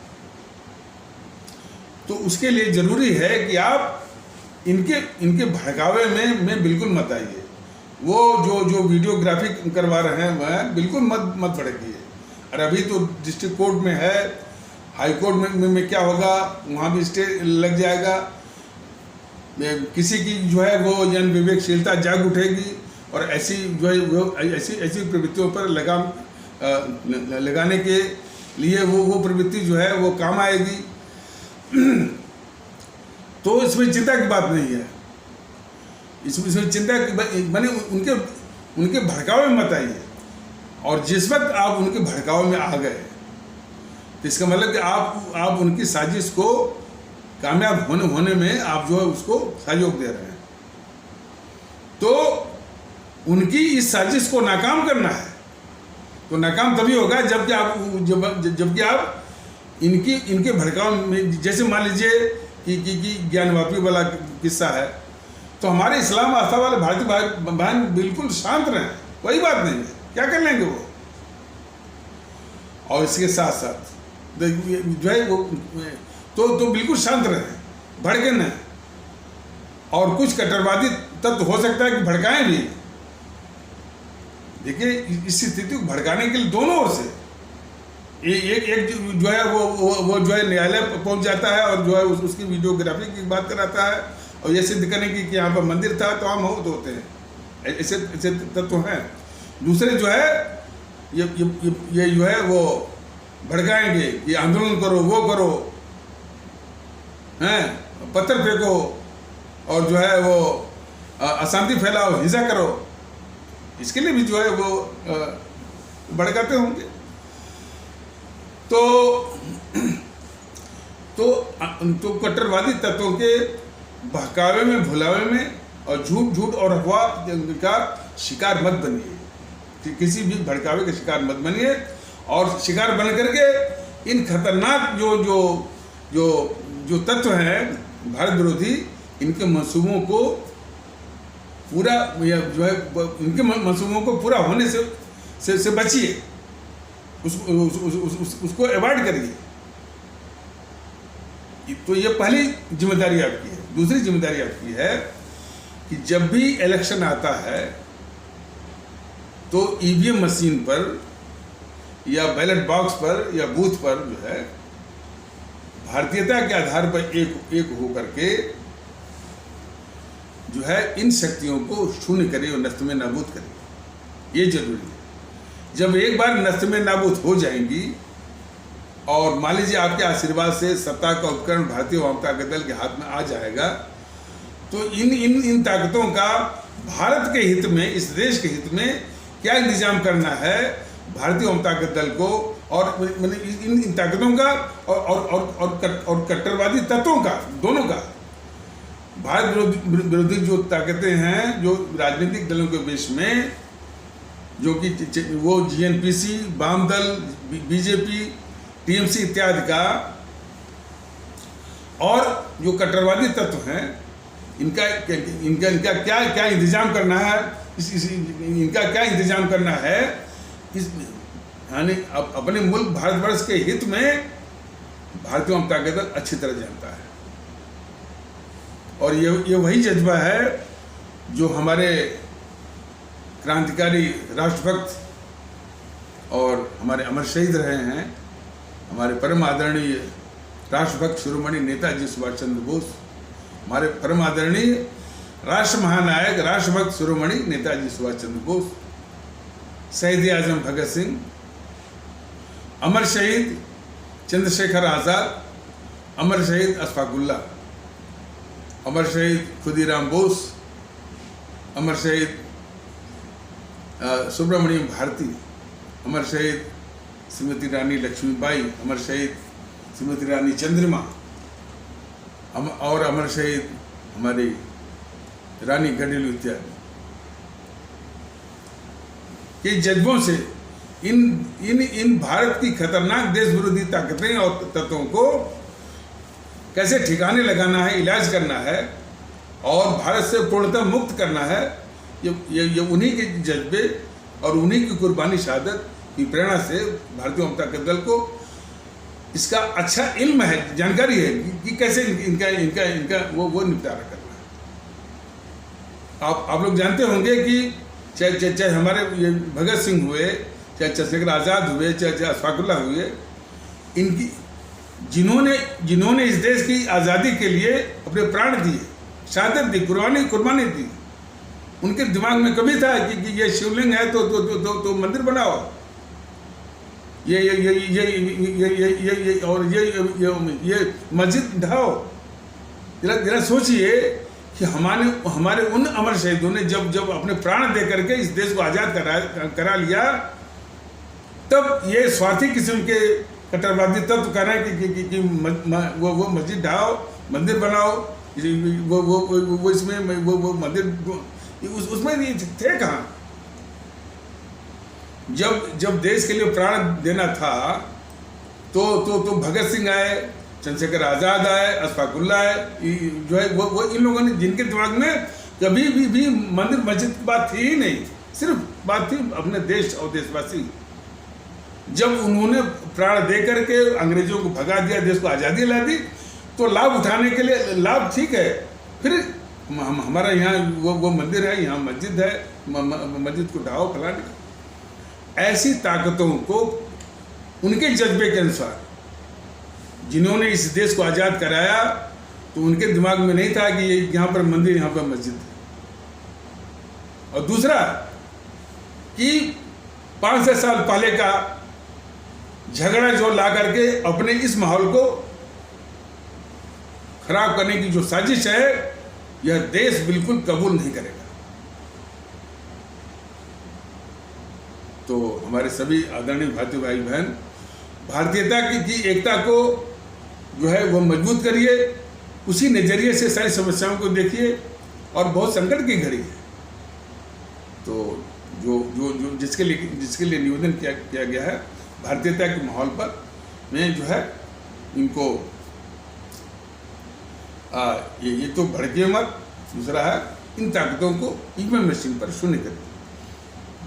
तो उसके लिए जरूरी है कि आप इनके भड़कावे में बिल्कुल मत आइए। वो जो वीडियोग्राफी करवा रहे हैं वह बिल्कुल मत भड़किए। और अभी तो डिस्ट्रिक्ट कोर्ट में है, हाई कोर्ट में क्या होगा, वहाँ भी स्टे लग जाएगा। किसी की जो है वो जन विवेकशीलता जाग उठेगी और ऐसी जो है वो ऐसी प्रवृत्तियों पर लगाम लगाने के लिए वो प्रवृत्ति जो है वो काम आएगी। तो इसमें चिंता की बात नहीं है, इसमें चिंता माने उनके भड़कावे में मत आइए। और जिस वक्त आप उनके भड़कावे में आ गए तो इसका मतलब कि आप उनकी साजिश को कामयाब होने में आप जो है उसको सहयोग दे रहे हैं। तो उनकी इस साजिश को नाकाम करना है, तो नाकाम तभी होगा जबकि आप इनके भड़काव में, जैसे मान लीजिए कि ज्ञानवापी वाला किस्सा है, तो हमारे इस्लाम आस्था वाले भारतीय भाई बहन बिल्कुल शांत रहें, कोई बात नहीं है, क्या कर लेंगे वो। और इसके साथ साथ जो है वो तो बिल्कुल शांत रहें, भड़के न। और कुछ कट्टरवादी तत्व हो सकता है कि भड़काएं भी। देखिए इस स्थिति को भड़काने के लिए दोनों ओर से एक जो है वो जो है न्यायालय पहुंच जाता है और जो है उसकी वीडियोग्राफी की बात कराता है और ये सिद्ध करने की कि यहाँ पर मंदिर था तो हम होते हैं, ऐसे तत्व हैं। दूसरे जो है ये जो है वो भड़काएंगे, ये आंदोलन करो, वो करो, हैं, पत्थर फेंको और जो है वो अशांति फैलाओ, हिंसा करो, इसके लिए भी जो है वो भड़काते होंगे। तो कट्टरवादी तत्वों के बहकावे में, भुलावे में और झूठ और अफवाह का शिकार मत बनिए, किसी भी भड़कावे का शिकार मत बनिए। और शिकार बन करके इन खतरनाक जो तत्व हैं भारत विरोधी, इनके मंसूबों को पूरा जो है इनके मंसूबों को पूरा होने से बचिए, उसको अवॉइड करिए। तो ये पहली जिम्मेदारी आपकी है। दूसरी जिम्मेदारी आपकी है कि जब भी इलेक्शन आता है तो ईवीएम मशीन पर या बैलेट बॉक्स पर या बूथ पर जो है भारतीयता के आधार पर एक होकर के जो है इन शक्तियों को शून्य करे और नष्ट में नाबूद करे, ये जरूरी है। जब एक बार नष्ट में नाबूद हो जाएंगी और मान लीजिए आपके आशीर्वाद से सत्ता का उपकरण भारतीय वामता दल के हाथ में आ जाएगा, तो इन ताकतों का भारत के हित में, इस देश के हित में क्या इंतजाम करना है भारतीय वामता दल को, और इन ताकतों का और कट्टरवादी तत्वों का, दोनों का, भारत विरोधी जो ताकतें हैं जो राजनीतिक दलों के बीच में, जो कि वो जीएनपीसी, वाम दल, बीजेपी, टीएमसी इत्यादि का, और जो कट्टरवादी तत्व हैं, इनका क्या इंतजाम करना है, इनका क्या इंतजाम करना है, यानी अपने मुल्क भारतवर्ष के हित में भारतीय वामता दल अच्छी तरह जानता है। और ये वही जज्बा है जो हमारे क्रांतिकारी राष्ट्रभक्त और हमारे अमर शहीद रहे हैं, हमारे परम आदरणीय राष्ट्रभक्त शिरोमणि नेताजी सुभाष चंद्र बोस, हमारे परम आदरणीय राष्ट्र महानायक राष्ट्रभक्त शिरोमणि नेताजी सुभाष चंद्र बोस, शहीद आजम भगत सिंह, अमर शहीद चंद्रशेखर आज़ाद, अमर शहीद अशफाकुल्लाह, अमर शहीद खुदीराम बोस, अमर शहीद सुब्रमण्यम भारती, अमर शहीद श्रीमती रानी लक्ष्मीबाई, अमर शहीद श्रीमती रानी चंद्रिमा, और अमर शहीद हमारी रानी गढ़ेलू इत्यादि के जज्बों से इन भारत की खतरनाक देश विरोधी ताकतें और तत्वों को कैसे ठिकाने लगाना है, इलाज करना है और भारत से पूर्णतः मुक्त करना है, ये उन्हीं के जज्बे और उन्हीं की कुर्बानी शहादत की प्रेरणा से भारतीय वामता दल को इसका अच्छा इल्म है, जानकारी है कि कैसे इनका वो निपटारा करना है। आप लोग जानते होंगे कि चाहे हमारे ये भगत सिंह हुए, चाहे चंद्रशेखर आज़ाद हुए, चाहे अशफाकुल्लाह हुए, इनकी जिन्होंने इस देश की आज़ादी के लिए अपने प्राण दिए, शहादत दी, कुर्बानी दी, उनके दिमाग में कभी था कि ये शिवलिंग है तो मंदिर बनाओ, ये मस्जिद ढाओ। जरा सोचिए कि हमारे उन अमर शहीदों ने जब अपने प्राण दे करके इस देश को आज़ाद करा लिया, तब ये स्वार्थी किस्म के कट्टरवादी तत्व कह रहे हैं कि वो मस्जिद ढाओ, मंदिर बनाओ, वो इसमें वो मंदिर, उसमें थे कहाँ? जब देश के लिए प्राण देना था तो भगत सिंह आए, चंद्रशेखर आज़ाद आए, अशफाकुल्लाह आए, जो है वो इन लोगों ने, जिनके दिमाग में कभी भी मंदिर मस्जिद की बात थी ही नहीं, सिर्फ बात थी अपने देश और देशवासी। जब उन्होंने प्राण दे करके अंग्रेजों को भगा दिया, देश को आज़ादी ला दी, तो लाभ उठाने के लिए, लाभ ठीक है, फिर हमारा यहाँ वो मंदिर है, यहाँ मस्जिद है, मस्जिद को ढाओ, फलाने। ऐसी ताकतों को उनके जज्बे के अनुसार, जिन्होंने इस देश को आज़ाद कराया, तो उनके दिमाग में नहीं था कि यहाँ पर मंदिर, यहाँ पर मस्जिद है। और दूसरा कि 5-6 साल पहले का झगड़ा जो ला करके अपने इस माहौल को खराब करने की जो साजिश है, यह देश बिल्कुल कबूल नहीं करेगा। तो हमारे सभी आदरणीय भारतीय भाई बहन, भारतीयता की एकता को जो है वो मजबूत करिए, उसी नज़रिए से सारी समस्याओं को देखिए। और बहुत संकट की घड़ी है, तो जो जो जो जिसके लिए निवेदन किया गया है, भारतीयता के माहौल पर में जो है इनको ये तो भड़किए मत। दूसरा है, इन ताकतों को ईवीएम मशीन पर शून्य करिए।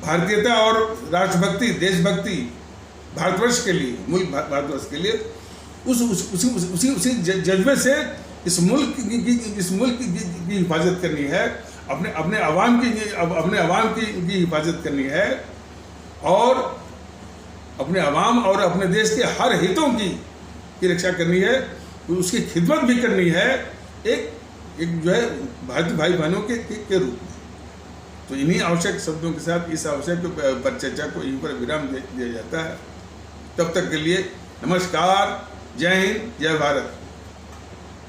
भारतीयता और राष्ट्रभक्ति, देशभक्ति, भारतवर्ष के लिए, मुल्क भारतवर्ष के लिए उसी जज्बे से इस मुल्क की हिफाजत करनी है, अपने आवाम की हिफाजत करनी है, और अपने आवाम और अपने देश के हर हितों की रक्षा करनी है, उसकी खिदमत भी करनी है, एक जो है भारतीय भाई बहनों के रूप में। तो इन्हीं आवश्यक शब्दों के साथ इस आवश्यक पर चर्चा को यहीं पर विराम दिया जाता है। तब तक के लिए नमस्कार, जय हिंद, जय भारत।